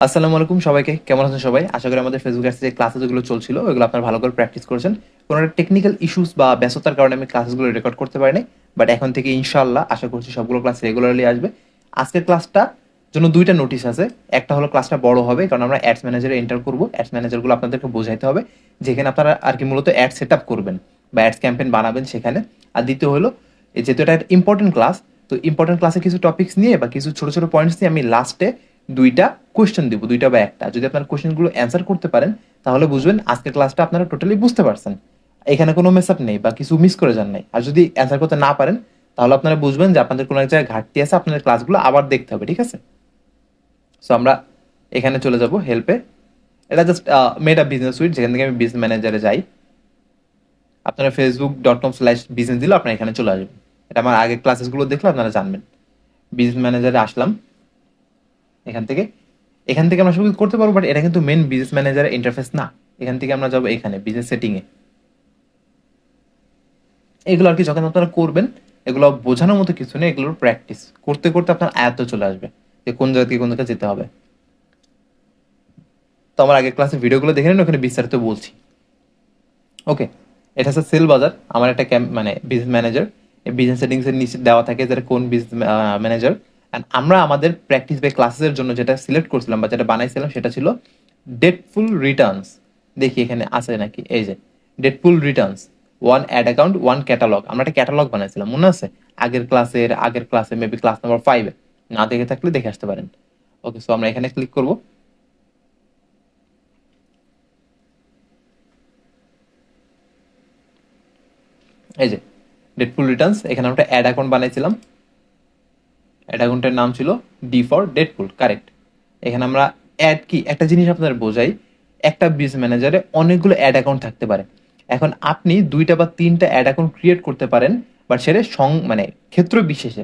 আসসালামু আলাইকুম সবাইকে। কেমন আছেন সবাই? আশা করি আমাদের ফেসবুক অ্যাডস যে ক্লাসেস যেগুলো চলছিল ওগুলো আপনারা ভালো করে প্র্যাকটিস করেছেন। কোনো একটা টেকনিক্যাল ইস্যুস বা ব্যস্ততার কারণে আমি ক্লাসগুলো রেকর্ড করতে পারি নাই। বাট এখন থেকে ইনশাআল্লাহ আশা করছি সবগুলো ক্লাস রেগুলারলি আসবে। আজকের ক্লাসটা জন্য ২ টা নোটিস আছে। একটা হলো ক্লাসটা বড় হবে কারণ আমরা অ্যাডস ম্যানেজারে এন্টার করব। অ্যাডস ম্যানেজারগুলো আপনাদেরকে বোঝাইতে হবে। যেখানে আপনারা আরকি মূলত অ্যাড সেটআপ করবেন বা অ্যাডস ক্যাম্পেইন বানাবেন সেখানে। আর দ্বিতীয় হলো যেহেতু এটা একটা ইম্পর্টেন্ট ক্লাস, তো ইম্পর্টেন্ট ক্লাসে কিছু টপিকস নিয়ে বা কিছু ছোট, ছোট পয়েন্টস নিয়ে আমি লাস্টে ২ টা কোয়েশ্চেন দিব, ২ টা বা ১ টা। যদি আপনারা কোয়েশ্চেনগুলো অ্যান্সার করতে পারেন তাহলে বুঝবেন আজকের ক্লাসটা আপনারা টোটালি বুঝতে পারছেন। এখানে কোনো মেস আপ নেই বা কিছু মিস করে যান নাই। আর যদি অ্যান্সার করতে না পারেন তাহলে আপনারা বুঝবেন যে আপনাদের কোনো এক জায়গায় ঘাটতি আছে, আপনাদের ক্লাসগুলো আবার দেখতে হবে, ঠিক আছে? সো আমরা এখানে চলে যাব হেল্পে। এটা just made a business suite, যেখান থেকে আমি বিজনেস ম্যানেজারে যাই। আপনারা facebook.com/business দিলে আপনারা এখানে চলে আসবেন। এটা আমার আগের ক্লাসেসগুলো দেখলে আপনারা জানবেন। বিজনেস ম্যানেজারে আসলাম। এখান থেকে আমরা সব কিছু করতে পারবো, বাট এটা কিন্তু মেন বিজনেস ম্যানেজারের ইন্টারফেস না। এখান থেকে আমরা যাবো এখানে বিজনেস সেটিং এ। এগুলো আর কি যখন আপনারা করবেন, এগুলো বোঝানোর মতো কিছু নেই, এগুলোর প্র্যাকটিস করতে করতে আপনার আয়ত্ত চলে আসবে যে কোন জায়গা থেকে কোন জায়গায় যেতে হবে। তো আমার আগের ক্লাসে ভিডিওগুলো দেখে নেন, ওখানে বিস্তারিত বলছি। ওকে, এটা হচ্ছে সেল বাজার। আমার একটা মানে বিজনেস ম্যানেজার, এই বিজনেস সেটিংস এর নিচে দেওয়া থাকে যে কোন বিজনেস ম্যানেজার। অ্যান্ড আমরা আমাদের প্র্যাকটিস বা ক্লাসের জন্য যেটা সিলেক্ট করছিলাম বা যেটা বানাইছিলাম সেটা ছিল ডেটফুল রিটার্নস। দেখি এখানে আছে নাকি, এই যে ডেটফুল returns, one ad account one catalog. আমরা একটা ক্যাটালগ বানাইছিলাম, মনে আছে? আগের ক্লাসে মেবি ক্লাস নাম্বার 5-এ। না দেখে থাকলে দেখে আসতে পারেন। ওকে, সো আমরা এখানে ক্লিক করব। এই যে ডেটফুল রিটার্নস, এখানে আমরা অ্যাড অ্যাকাউন্ট বানাইছিলাম। অ্যাড অ্যাকাউন্টের নাম ছিল ডি ফর ডেডপুল, কারেক্ট। এখানে আমরা অ্যাড কি একটা জিনিস আপনাদের বোঝাই। একটা বিজনেস ম্যানেজারে অনেকগুলো অ্যাড অ্যাকাউন্ট থাকতে পারে। এখন আপনি 2টা বা 3টা অ্যাড অ্যাকাউন্ট ক্রিয়েট করতে পারেন, বাট সেটা মানে ক্ষেত্র বিশেষে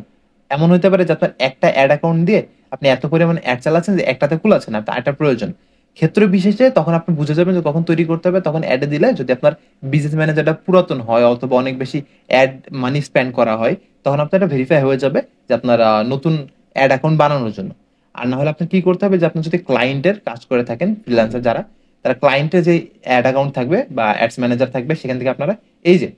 এমন হতে পারে যে আপনার একটা অ্যাড অ্যাকাউন্ট দিয়ে আপনি এত পরিমাণ অ্যাড চালাচ্ছেন যে একটাতে কুলাচ্ছে না, আপনার একটা প্রয়োজন। ক্ষেত্র বিশেষে তখন আপনি বুঝে যাবেন যে কখন তৈরি করতে হবে, তখন অ্যাডে দিলে যদি আপনার বিজনেস ম্যানেজারটা পুরাতন হয় অথবা অনেক বেশি অ্যাড মানি স্পেন্ড করা হয়, তখন আপনার এটা ভেরিফাই হয়ে যাবে যে আপনার নতুন অ্যাড অ্যাকাউন্ট বানানোর জন্য। আর না হলে আপনার কি করতে হবে যে আপনি যদি ক্লায়েন্টের কাজ করে থাকেন, ফ্রিল্যান্সার যারা, তারা ক্লায়েন্টের যে অ্যাড অ্যাকাউন্ট থাকবে বা অ্যাডস ম্যানেজার থাকবে, সেখান থেকে আপনারা এই যে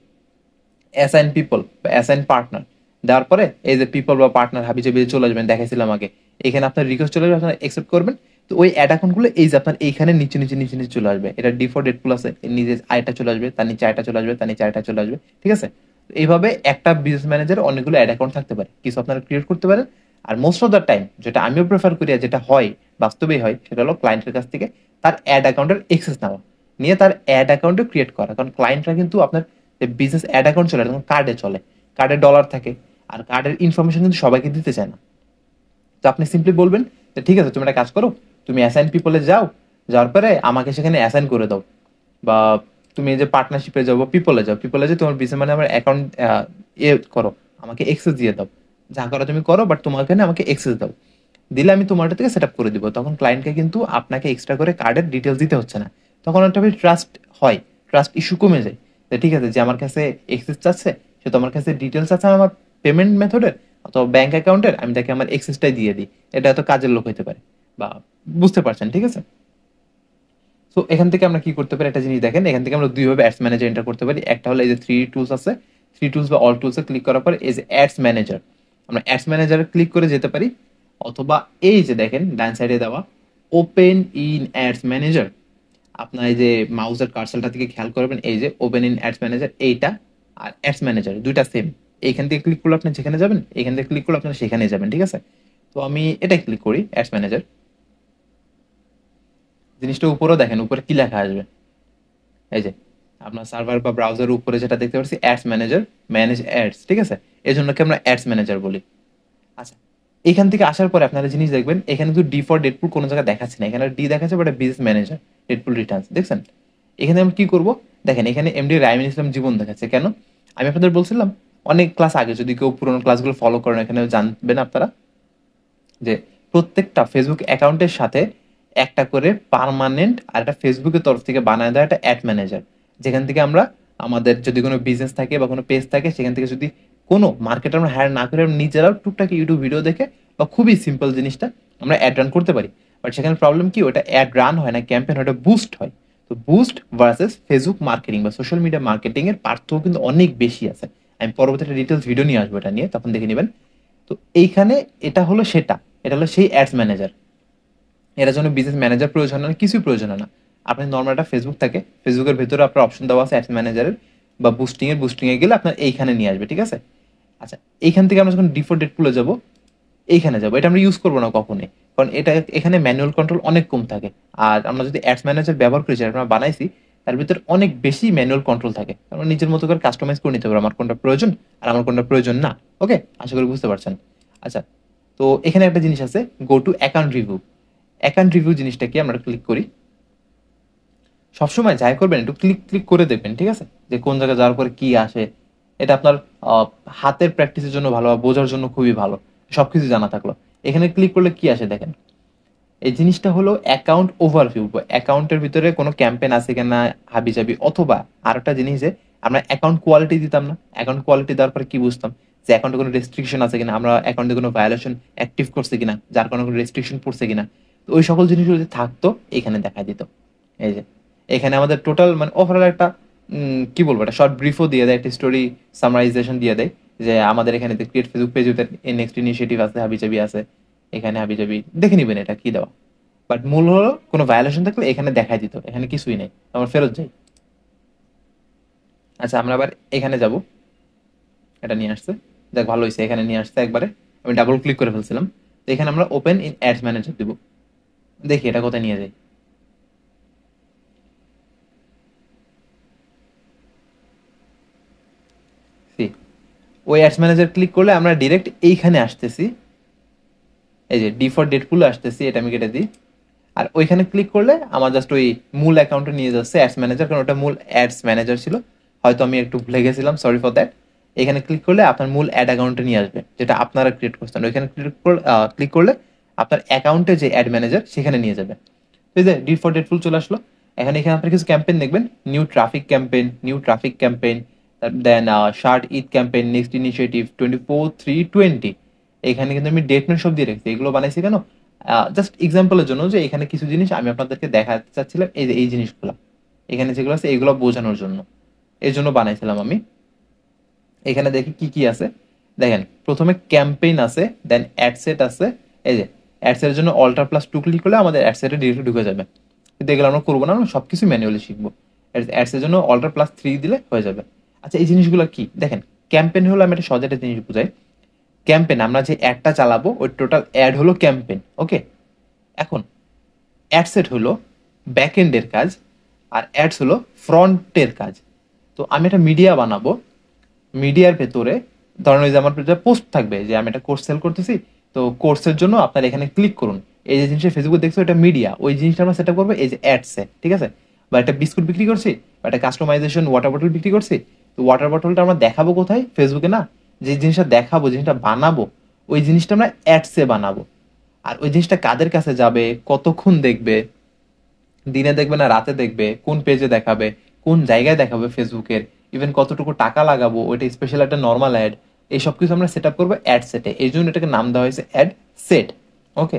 অ্যাসাইন পিপল বা অ্যাসাইন পার্টনার দেওয়ার পরে এই যে পিপল বা পার্টনার হাবি জাবি চলে আসবেন, দেখাইছিলাম আগে। এখানে আপনার রিকোয়েস্ট চলে আসবে, আপনারা অ্যাকসেপ্ট করবেন। তো ওই অ্যাড অ্যাকাউন্টগুলো এই যে আপনার এইখানে নিচে নিচে নিচে নিচে চলে আসবে। এটা ডি ফর ডেডপুল আছে, এর নিচে আয়টা চলে আসবে, তার নিচে আয়টা চলে আসবে, তার নিচে আয়টা চলে আসবে, ঠিক আছে? তো এইভাবে একটা বিজনেস ম্যানেজার অনেকগুলো অ্যাড অ্যাকাউন্ট থাকতে পারে, কিছু আপনারা ক্রিয়েট করতে পারেন। আর মোস্ট অফ দ্য টাইম যেটা আমিও প্রেফার করি আর যেটা হয় বাস্তবেই হয়, সেটা হলো ক্লায়েন্টের কাছ থেকে তার অ্যাড অ্যাকাউন্টের এক্সেস নেওয়া, নিয়ে তার অ্যাড অ্যাকাউন্টে ক্রিয়েট করা। কারণ ক্লায়েন্টরা কিন্তু আপনার যে বিজনেস অ্যাড অ্যাকাউন্ট চলে তখন কার্ডে চলে, কার্ডে ডলার থাকে, আর কার্ডের ইনফরমেশন কিন্তু সবাইকে দিতে চায় না। তো আপনি সিম্পলি বলবেন যে ঠিক আছে, তুমি একটা কাজ করো, তুমি অ্যাসাইন পিপলে যাও, যাওয়ার পরে আমাকে সেখানে অ্যাসাইন করে দাও। বা তুমি এই যে পার্টনারশিপে যাবো, পিপলে যাও, পিপলে যে তোমার বিজনেস মানে আমার অ্যাকাউন্ট করো, আমাকে এক্সেস দিয়ে দাও। যা করো তুমি করো, বাট তোমার এখানে আমাকে এক্সেস দাও। দিলে আমি তোমারটা থেকে সেট আপ করে দিব। তখন ক্লায়েন্টকে কিন্তু আপনাকে এক্সট্রা করে কার্ডের ডিটেলস দিতে হচ্ছে না। তখন একটা ট্রাস্ট হয়, ট্রাস্ট ইস্যু কমে যায়। তো ঠিক আছে, যে আমার কাছে এক্সেস চাচ্ছে, সে তো আমার কাছে ডিটেলস আছে আমার পেমেন্ট মেথডের অথবা ব্যাংক অ্যাকাউন্টের, আমি তাকে আমার এক্সেসটাই দিয়ে দিই। এটা এত কাজের লোক হতে পারে, বা বুঝতে পারছেন, ঠিক আছে? সো এখান থেকে আমরা কি করতে পারি একটা জিনিস দেখেন, এখান থেকে আমরা দুইভাবে অ্যাডস ম্যানেজার এন্টার করতে পারি। একটা হলো এই যে থ্রি টুলস আছে, থ্রি টুলস বা অল টুলসে ক্লিক করার পর এই যে অ্যাডস ম্যানেজার, আমরা অ্যাডস ম্যানেজারে ক্লিক করে যেতে পারি। অথবা এই যে দেখেন ডান সাইডে দেওয়া ওপেন ইন অ্যাডস ম্যানেজার, আপনার এই যে মাউসের কার্সেলটা থেকে খেয়াল করবেন, এই যে ওপেন ইন অ্যাডস ম্যানেজার এইটা, আর অ্যাডস ম্যানেজার দুইটা সেম। এইখান থেকে ক্লিক করলে আপনি যেখানে যাবেন, এখান থেকে ক্লিক করলে আপনারা সেখানে যাবেন, ঠিক আছে? তো আমি এটাই ক্লিক করি, অ্যাডস ম্যানেজার। জিনিসটা উপরেও দেখেন, উপরে কি লেখা আসবে, এই যে আপনার সার্ভার বা ব্রাউজারের উপরে যেটা দেখতে পাচ্ছি অ্যাডস ম্যানেজার, ম্যানেজ অ্যাডস, ঠিক আছে? এই জন্য কি আমরা অ্যাডস ম্যানেজার বলি। আচ্ছা, এখান থেকে আসার পরে আপনারা জিনিস দেখবেন, এখানে কিন্তু ডি ফর ডেডপুল কোনো জায়গায় দেখাচ্ছে না, এখানে ডি দেখাচ্ছে but business manager Deadpool Returns, দেখছেন? এখানে আমরা কি করব, দেখেন এখানে এমডি রাইমিন ইসলাম জীবন দেখাচ্ছে কেন? আমি আপনাদের বলছিলাম অনেক ক্লাস আগে, যদি কেউ পুরোনো ক্লাসগুলো ফলো করেন এখানে জানবেন আপনারা যে প্রত্যেকটা ফেসবুক অ্যাকাউন্টের সাথে একটা করে পার্মানেন্ট আর একটা ফেসবুকের তরফ থেকে বানায় দেওয়া একটা অ্যাড ম্যানেজার, যেখান থেকে আমরা আমাদের যদি কোনো বিজনেস থাকে বা কোনো পেজ থাকে, সেখান থেকে যদি কোনো মার্কেটার আমরা হায়ার না করে আমরা নিজেরাও টুকটাক ইউটিউব ভিডিও দেখে বা খুবই সিম্পল জিনিসটা আমরা অ্যাড রান করতে পারি। বাট সেখানে প্রবলেম কি, ওটা অ্যাড রান হয় না, ক্যাম্পেইন, ওটা বুস্ট হয়। তো বুস্ট ভার্সেস ফেসবুক মার্কেটিং বা সোশ্যাল মিডিয়া মার্কেটিং এর পার্থক্য কিন্তু অনেক বেশি আছে। আমি পরবর্তীতে ডিটেলস ভিডিও নিয়ে আসবো এটা নিয়ে, তখন দেখে নেবেন। তো এইখানে এটা হলো সেটা, এটা হলো সেই অ্যাডস ম্যানেজার। এর জন্য বিজনেস ম্যানেজার প্রয়োজন হয় না, কিছুই প্রয়োজন হয় না। আপনি নর্মাল একটা ফেসবুক থাকে, ফেসবুকের ভেতরে আপনার অপশন দেওয়া আছে অ্যাডস ম্যানেজারের বা বুস্টিং এ গেলে আপনার এইখানে নিয়ে আসবে, ঠিক আছে। আচ্ছা, এইখান থেকে আমরা যখন ডিফল্ট ডেটপুলে যাব, এইখানে যাবো, এটা আমরা ইউজ করবো না কখনোই, কারণ এটা এখানে ম্যানুয়াল কন্ট্রোল অনেক কম থাকে। আর আমরা যদি অ্যাডস ম্যানেজার ব্যবহার করি, যেটা আমরা বানাইছি, তার ভিতরে অনেক বেশি ম্যানুয়াল কন্ট্রোল থাকে। আমরা নিজের মতো করে কাস্টমাইজ করে নিতে পারবো আমার কোনটা প্রয়োজন আর আমার কোনটা প্রয়োজন না। ওকে, আশা করি বুঝতে পারছেন। আচ্ছা, তো এখানে একটা জিনিস আছে, go to account review. Account review জিনিসটা কি, আমরা ক্লিক করি। সবসময় যাই করবেন একটু ক্লিক ক্লিক করে দেখবেন, ঠিক আছে, যে কোন জায়গায় যাওয়ার পরে কি আসে। এটা আপনার হাতের প্র্যাকটিসের জন্য ভালো, বা বোঝার জন্য খুবই ভালো, সবকিছু জানা থাকলো। এখানে ক্লিক করলে কি আসে দেখেন, এই জিনিসটা হলো অ্যাকাউন্ট ওভারভিউ। অ্যাকাউন্টের ভিতরে কোনো ক্যাম্পেইন আছে কিনা হাবিজাবি, অথবা আর একটা জিনিস যে আমরা অ্যাকাউন্ট কোয়ালিটি দিতাম না, অ্যাকাউন্ট কোয়ালিটি দেওয়ার পরে কি বুঝতাম, যে অ্যাকাউন্টে কোনো রেস্ট্রিকশন আছে কিনা, আমরা অ্যাকাউন্টে কোনো ভায়োলেশন অ্যাক্টিভ করছে কিনা, যার কারণে কোনো রেস্ট্রিকশন পড়ছে কিনা। তো ওই সকল জিনিসগুলো যদি থাকতো এখানে দেখা দিত। এই যে এখানে আমাদের টোটাল মানে ওভারঅল একটা কি বলবো, একটা শর্ট ব্রিফও দিয়ে দেয়, একটা স্টোরি সামারাইজেশন দিয়ে দেয়, যে আমাদের এখানে create Facebook page next initiative আছে, হাবিজাবি আছে, এখানে হাবিজাবি দেখে নিবেন এটা কি দেওয়া। বাট মূল হলো কোনো ভায়োলেশন থাকলে এখানে দেখাই দিত, এখানে কিছুই নেই, আমরা ফেরত যাই। আচ্ছা, আমরা আবার এখানে যাব, এটা নিয়ে আসছে, দেখ ভালো হয়েছে, এখানে নিয়ে আসছে একবারে। আমি ডাবল ক্লিক করে ফেলছিলাম। তো এখানে আমরা ওপেন ইন অ্যাডস ম্যানেজার দিব, দেখি এটা কোথায় নিয়ে যায়। সি, ওই অ্যাডস ম্যানেজার ক্লিক করলে আমরা ডিরেক্ট এইখানে আসতেছি, এই যে ডি ফর ডেডপুলে আসতেছি, এটা আমি কেটে দিই। আর ওইখানে ক্লিক করলে আমার জাস্ট ওই মূল অ্যাকাউন্টে নিয়ে যাচ্ছে অ্যাডস ম্যানেজার, কারণ ওটা মূল অ্যাডস ম্যানেজার ছিল, হয়তো আমি একটু ভুলে গেছিলাম, সরি ফর দ্যাট। এখানে ক্লিক করলে আপনার মূল অ্যাড অ্যাকাউন্টে নিয়ে আসবে, যেটা আপনারা ক্রিয়েট করছেন। ওইখানে ক্লিক করলে আপনার অ্যাকাউন্টে যে অ্যাড ম্যানেজার সেখানে নিয়ে যাবে। তো এই যে ডি ফর ডেডফুল চলে আসলো। এখানে আপনার কিছু ক্যাম্পেইন দেখবেন, new traffic campaign, then shirt Eid campaign, next initiative 24/3/20। এখানে কিন্তু আমি ডেট মেট সব দিয়ে রেখেছি। এগুলো বানাইছি কেন, জাস্ট এক্সাম্পলের জন্য, যে এখানে কিছু জিনিস আমি আপনাদেরকে দেখাতে চাচ্ছিলাম, এই যে এই জিনিসগুলো এখানে যেগুলো আছে এগুলো বোঝানোর জন্য, এই জন্য বানাইছিলাম আমি। এখানে দেখি কি কি আছে, দেখেন প্রথমে ক্যাম্পেইন আছে, দেন অ্যাডসেট আছে। এই যে অ্যাডসেটের জন্য অল্টার+2 ক্লিক করলে আমাদের অ্যাডসেটে ডিরেক্টলি ঢুকে যাবে, কিন্তু এগুলো আমরা করবো না, আমরা সবকিছু ম্যানুয়ালি শিখবো। অ্যাডসের জন্য অল্টার+3 দিলে হয়ে যাবে। আচ্ছা, এই জিনিসগুলো কি দেখেন, ক্যাম্পেইন হলো, আমি একটা সহজ একটা জিনিস বুঝাই। ক্যাম্পেইন আমরা যে অ্যাডটা চালাবো ওই টোটাল অ্যাড হলো ক্যাম্পেইন, ওকে। এখন অ্যাডসেট হলো ব্যাক এন্ডের কাজ, আর অ্যাডস হলো ফ্রন্টের কাজ। তো আমি একটা মিডিয়া বানাবো, মিডিয়ার ভেতরে ধরেন ওই যে আমার পোস্ট থাকবে যে আমি একটা কোর্স সেল করতেছি, তো কোর্সের জন্য আপনার এখানে ক্লিক করুন। এই যে জিনিসটা ফেসবুকে দেখছো এটা মিডিয়া, ওই জিনিসটা আমরা সেট আপ করবো এই যে অ্যাডসে, ঠিক আছে। বা একটা বিস্কুট বিক্রি করছি, বা একটা কাস্টমাইজেশন ওয়াটার বটল বিক্রি করছি, তো ওয়াটার বটলটা আমরা দেখাবো কোথায়, ফেসবুকে না। যে জিনিসটা দেখাবো, জিনিসটা বানাবো, ওই জিনিসটা আমরা অ্যাডসে বানাবো। আর ওই জিনিসটা কাদের কাছে যাবে, কতক্ষণ দেখবে, দিনে দেখবে না রাতে দেখবে, কোন পেজে দেখাবে, কোন জায়গায় দেখাবে ফেসবুকের, ইভেন কতটুকু টাকা লাগাবো, ওইটা স্পেশাল একটা নর্মাল অ্যাড, এই সব কিছু আমরা সেট আপ করবো অ্যাড সেটে। এই জন্য এটাকে নাম দেওয়া হয়েছে অ্যাড সেট, ওকে।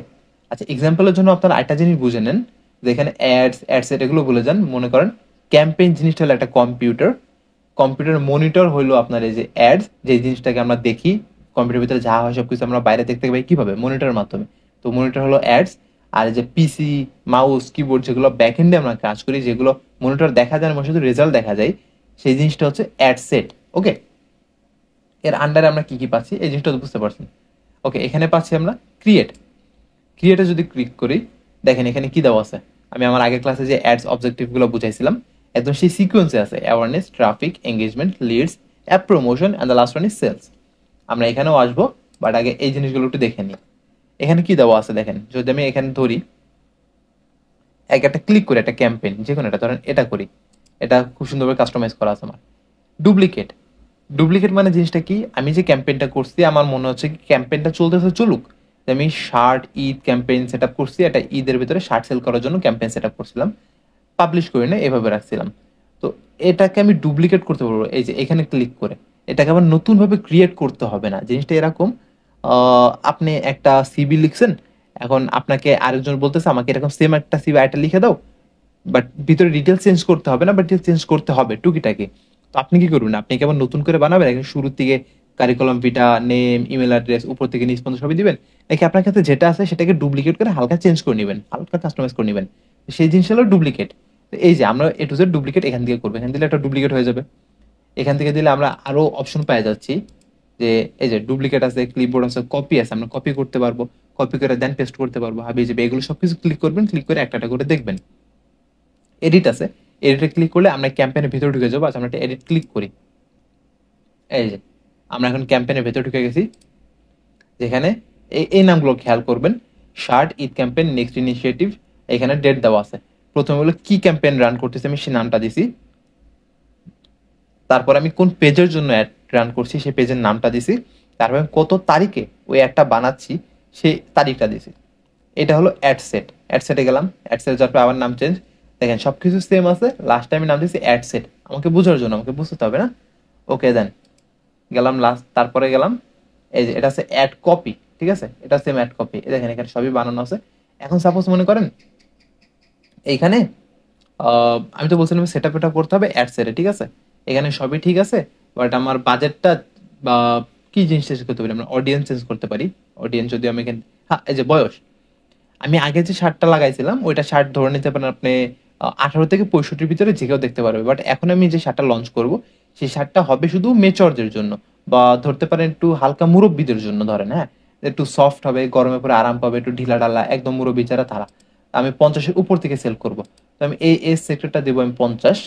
আচ্ছা, এক্সাম্পলের জন্য আপনারা একটা জিনিস বুঝে নেন, যে এখানে অ্যাড সেট এগুলো বলে যান। মনে করেন ক্যাম্পেইন জিনিসটা হলো একটা কম্পিউটার মনিটর হইলো আপনার এই যে অ্যাডস, যে জিনিসটাকে আমরা দেখি কম্পিউটার ভিতরে যা হয় সবকিছু আমরা বাইরে দেখতে পাই কিভাবে, মনিটরের মাধ্যমে। তো মনিটর হলো অ্যাডস। আর যে পিসি, মাউস, কিবোর্ড, যেগুলো ব্যাক এন্ডে আমরা কাজ করি, যেগুলো মনিটর দেখা যায় না, শুধু রেজাল্ট দেখা যায়, সেই জিনিসটা হচ্ছে অ্যাড সেট, ওকে। এর আন্ডারে আমরা কি কি পাচ্ছি এই জিনিসটা তো বুঝতে পারছেন। ওকে, এখানে পাচ্ছি আমরা ক্রিয়েটে যদি ক্লিক করি, দেখেন এখানে কি দেওয়া আছে। আমি আমার আগের ক্লাসে যে অ্যাডস অবজেক্টিভ গুলো বুঝাইছিলাম, একদম সেই সিকোয়েন্সে আছে, awareness, traffic, engagement, leads, app promotion, and the last one is sales. আমরা এখানেও আসবো, বাট আগে এই জিনিসগুলো একটু দেখে নিই। এখানে কি দেওয়া আছে দেখেন, যদি আমি এখানে ধরি, একটা ক্লিক করি, একটা ক্যাম্পেইন যে কোনো একটা ধরেন এটা করি, এটা খুব সুন্দরভাবে কাস্টমাইজ করা আছে আমার। ডুপ্লিকেট, মানে জিনিসটা কি, আমি যে ক্যাম্পেইনটা করছি আমার মনে হচ্ছে কি ক্যাম্পেইনটা চলতেছে চলুক, আমি shirt Eid campaign set up করছি, একটা ঈদের ভিতরে শার্ট সেল করার জন্য ক্যাম্পেইন সেট আপ করছিলাম, পাবলিশ করি না, এভাবে রাখছিলাম। তো এটাকে আমি ডুপ্লিকেট করতে পারবো, এই যে এখানে ক্লিক করে। এটাকে আবার নতুন ভাবে ক্রিয়েট করতে হবে না, জিনিসটা এরকম। আপনি একটা সিভি লিখছেন, এখন আপনাকে আরেকজন বলতেছে আমাকে এরকম সেম একটা সিভি আইটা লিখে দাও, বাট ভিতরে ডিটেলস চেঞ্জ করতে হবে না, বাট ডিটেলস চেঞ্জ করতে হবে টুকিটাকি। তো আপনি কি করবেন, আপনি কেবল নতুন করে বানাবেন, একদম শুরুর থেকে কারিকুলাম ভিটা, নেম, ইমেল অ্যাড্রেস উপর থেকে নিচ পর্যন্ত সবই দিবেন, নাকি আপনার কাছে যেটা আছে সেটাকে ডুপ্লিকেট করে হালকা চেঞ্জ করে নেবেন, হালকা কাস্টমাইজ করে নেবেন, সেই জিনিস হলো ডুপ্লিকেট। এই যে আমরা এ টু জেড ডুপ্লিকেট এখান থেকে করবো, এখান দিলে একটা ডুপ্লিকেট হয়ে যাবে। এখান থেকে দিলে আমরা আরো অপশন পেয়ে যাচ্ছি, যে এই যে ডুপ্লিকেট আছে, ক্লিপবোর্ড আছে, কপি আছে, আমরা কপি করতে পারবো, কপি করে দেন পেস্ট করতে পারবো, হাবি যাবে, এগুলো সবকিছু ক্লিক করবেন, ক্লিক করে একটা একটা করে দেখবেন। এডিট আছে, এডিটে ক্লিক করলে আমরা ক্যাম্পেনের ভিতরে ঢুকে যাবো। আচ্ছা আমরা একটা এডিট ক্লিক করি, এই যে আমরা এখন ক্যাম্পেনের ভেতরে ঢুকে গেছি, যেখানে এই নামগুলো খেয়াল করবেন, shirt Eid campaign next initiative, এখানে ডেট দেওয়া আছে। প্রথমে হলো কি ক্যাম্পেইন রান করতেছি আমি সেই নামটা দিছি, তারপর আমি কোন পেজের জন্য অ্যাড রান করছি সেই পেজের নামটা দিছি, তারপর আমি কত তারিখে ওই অ্যাডটা বানাচ্ছি সেই তারিখটা দিছি। এটা হলো অ্যাড সেট। অ্যাড সেটে গেলাম, অ্যাড সেট যাওয়ার পর আবার নাম চেঞ্জ, দেখেন সবকিছু সেম আছে, লাস্ট টাইমে নাম দিয়েছি অ্যাড সেট, আমাকে বোঝার জন্য, আমাকে বুঝতে হবে না। ওকে দেন গেলাম লাস্ট, তারপরে গেলাম এই যে এটা আছে অ্যাড কপি, ঠিক আছে, এটা সেম অ্যাড কপি, দেখেন এখানে সবই বানানো আছে। এখন সাপোজ মনে করেন এইখানে আমি তো বলছিলাম সেট আপ করতে হবে অ্যাড সেটে, ঠিক আছে, এখানে সবই ঠিক আছে, বাট আমার বাজেটটা বা কি জিনিস চেঞ্জ করতে পারি, আমরা অডিয়েন্স চেঞ্জ করতে পারি। অডিয়েন্স যদি আমি এখানে, হ্যাঁ এই যে বয়স, আমি আগে যে শার্টটা লাগাইছিলাম ওইটা শার্ট ধরে নিতে পারেন আপনি 18 থেকে 65 ভিতরে যে কেউ দেখতে পারবে, বাট এখন আমি যে শার্টটা লঞ্চ করব সেই শার্টটা হবে শুধু মেচরদের জন্য, বা ধরতে পারেন একটু হালকা মুরব্বীদের জন্য, ধরেন হ্যাঁ, একটু সফট হবে, গরমে পরে আরাম পাবে, একটু ঢিলা ঢালা, একদম মুরব্বী যারা তারা। আমি 50-এর উপর থেকে সেল করব, তো আমি এই সেক্টরটা দেবো আমি 50,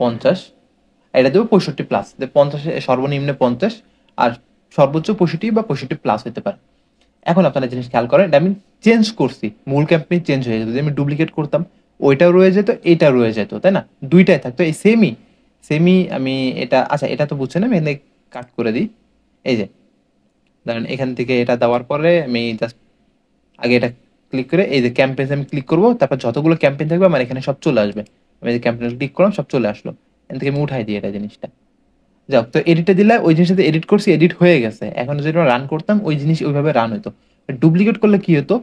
50, এটা দেবো 65+, 50 সর্বনিম্নে 50, আর সর্বোচ্চ 65 বা 65+ হতে পারে। এখন আপনারা জিনিস খেয়াল করেন, এটা আমি চেঞ্জ করছি, মূল ক্যাম্পেইন চেঞ্জ হয়ে যেত, যদি আমি ডুপ্লিকেট করতাম ওইটাও রয়ে যেত, এইটাও রয়ে যেত, তাই না, দুইটাই থাকতো এই সেমই সেমই। আমি এটা, আচ্ছা এটা তো বুঝছেন, আমি এখানে কাট করে দিই, এই যে ধরেন এখান থেকে এটা দেওয়ার পরে আমি জাস্ট আগে এটা ক্লিক করে এই যে ক্যাম্পেইন আমি ক্লিক করবো, তারপর যতগুলো ক্যাম্পেইন থাকবে আমার এখানে সব চলে আসবে, আমি যে ক্যাম্পেইন ক্লিক করলাম সব চলে আসলো, এখান থেকে আমি উঠাই দিই এটা জিনিসটা। যাক, তো এডিটে দিলে ওই জিনিসটা এডিট করছি, এডিট হয়ে গেছে, এখন যদি আমরা রান করতাম ওই জিনিস ওইভাবে রান হতো। ডুপ্লিকেট করলে কি হতো,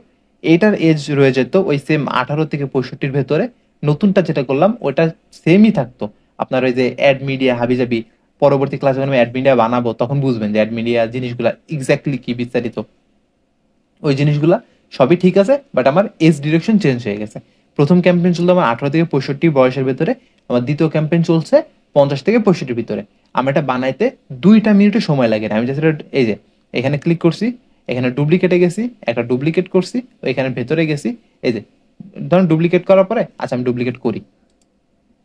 এটার এজ রয়ে যেত ওই সেম 18 থেকে 65 ভেতরে, নতুনটা যেটা করলাম ওটা সেমই থাকতো। আপনার ওই যে অ্যাড মিডিয়া হাবিজাবি, পরবর্তী ক্লাসে যখন আমি অ্যাড মিডিয়া বানাবো তখন বুঝবেন যে অ্যাড মিডিয়া জিনিসগুলা এক্স্যাক্টলি কি বিস্তারিত, ওই জিনিসগুলা সবই ঠিক আছে, বাট আমার এজ ডিরেকশন চেঞ্জ হয়ে গেছে। প্রথম ক্যাম্পেইন চলতো আমার 18 থেকে 65 বয়সের ভেতরে, আমার দ্বিতীয় ক্যাম্পেইন চলছে 50 থেকে 65 ভিতরে। আমার এটা বানাইতে 2টা মিনিটে সময় লাগে না, আমি জাস্ট এই যে এখানে ক্লিক করছি, এখানে ডুপ্লিকেটে গেছি, একটা ডুপ্লিকেট করছি, এখানে ভেতরে গেছি, এই যে ধরুন ডুপ্লিকেট করার পরে, আচ্ছা আমি ডুপ্লিকেট করি,